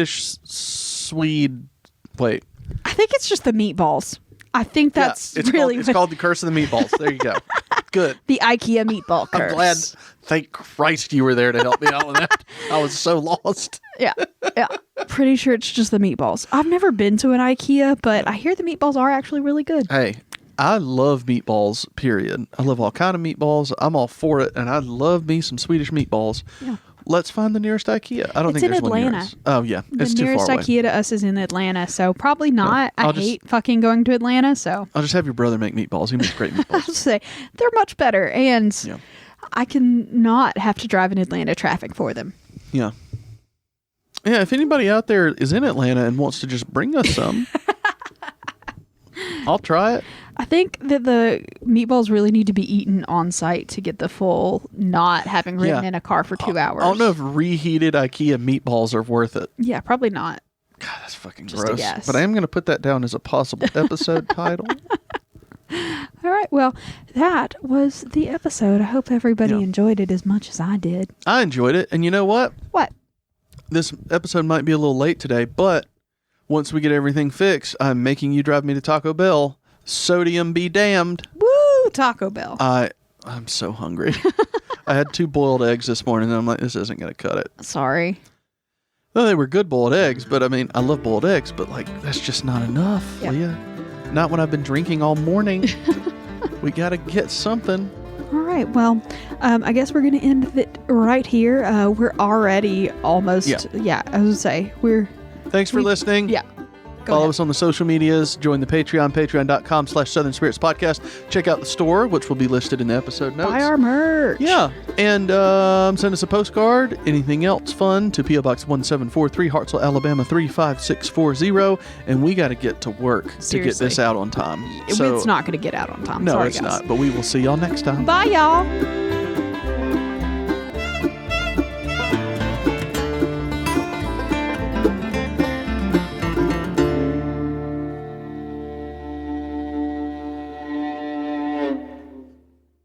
B: Wait.
A: I think it's just the meatballs. I think that's really...
B: It's called the Curse of the Meatballs. There you go. Good.
A: The IKEA meatball curse.
B: I'm glad. Thank Christ you were there to help me out with that. I was so lost.
A: Yeah. Pretty sure it's just the meatballs. I've never been to an IKEA, but I hear the meatballs are actually really good.
B: Hey, I love meatballs, period. I love all kind of meatballs. I'm all for it, and I love me some Swedish meatballs. Yeah. Let's find the nearest IKEA. I don't think there's one near us. Oh, yeah. It's too far away.
A: The nearest IKEA to us is in Atlanta, so probably not. I hate fucking going to Atlanta, so.
B: I'll just have your brother make meatballs. He makes great meatballs.
A: I'll say, they're much better, and I can not have to drive in Atlanta traffic for them.
B: Yeah. Yeah, if anybody out there is in Atlanta and wants to just bring us some, I'll try it.
A: I think that the meatballs really need to be eaten on site to get the full not having ridden in a car for 2 hours.
B: I don't know if reheated IKEA meatballs are worth it.
A: Yeah, probably not.
B: God, that's fucking gross. But I am going to put that down as a possible episode title.
A: All right. Well, that was the episode. I hope everybody enjoyed it as much as I did.
B: I enjoyed it. And you know what?
A: What?
B: This episode might be a little late today, but once we get everything fixed, I'm making you drive me to Taco Bell. Sodium be damned.
A: Woo! Taco Bell.
B: I'm so hungry. I had 2 boiled eggs this morning, and I'm like, this isn't going to cut it.
A: Sorry.
B: No, they were good boiled eggs, but I mean, I love boiled eggs, but like, that's just not enough, Leah. Not when I've been drinking all morning. We got to get something.
A: All right. Well, I guess we're going to end it right here. We're already almost, I was going to say,
B: Thanks for listening.
A: Yeah.
B: Follow us on the social medias. Join the Patreon, patreon.com/Southern Spirits Podcast. Check out the store, which will be listed in the episode notes.
A: Buy our merch.
B: Yeah. And send us a postcard. Anything else fun to P.O. Box 1743, Hartselle, Alabama 35640. And we got to get to work to get this out on time.
A: It's not going to get out on time.
B: No,
A: Sorry,
B: it's
A: guys.
B: not. But we will see y'all next time.
A: Bye, y'all.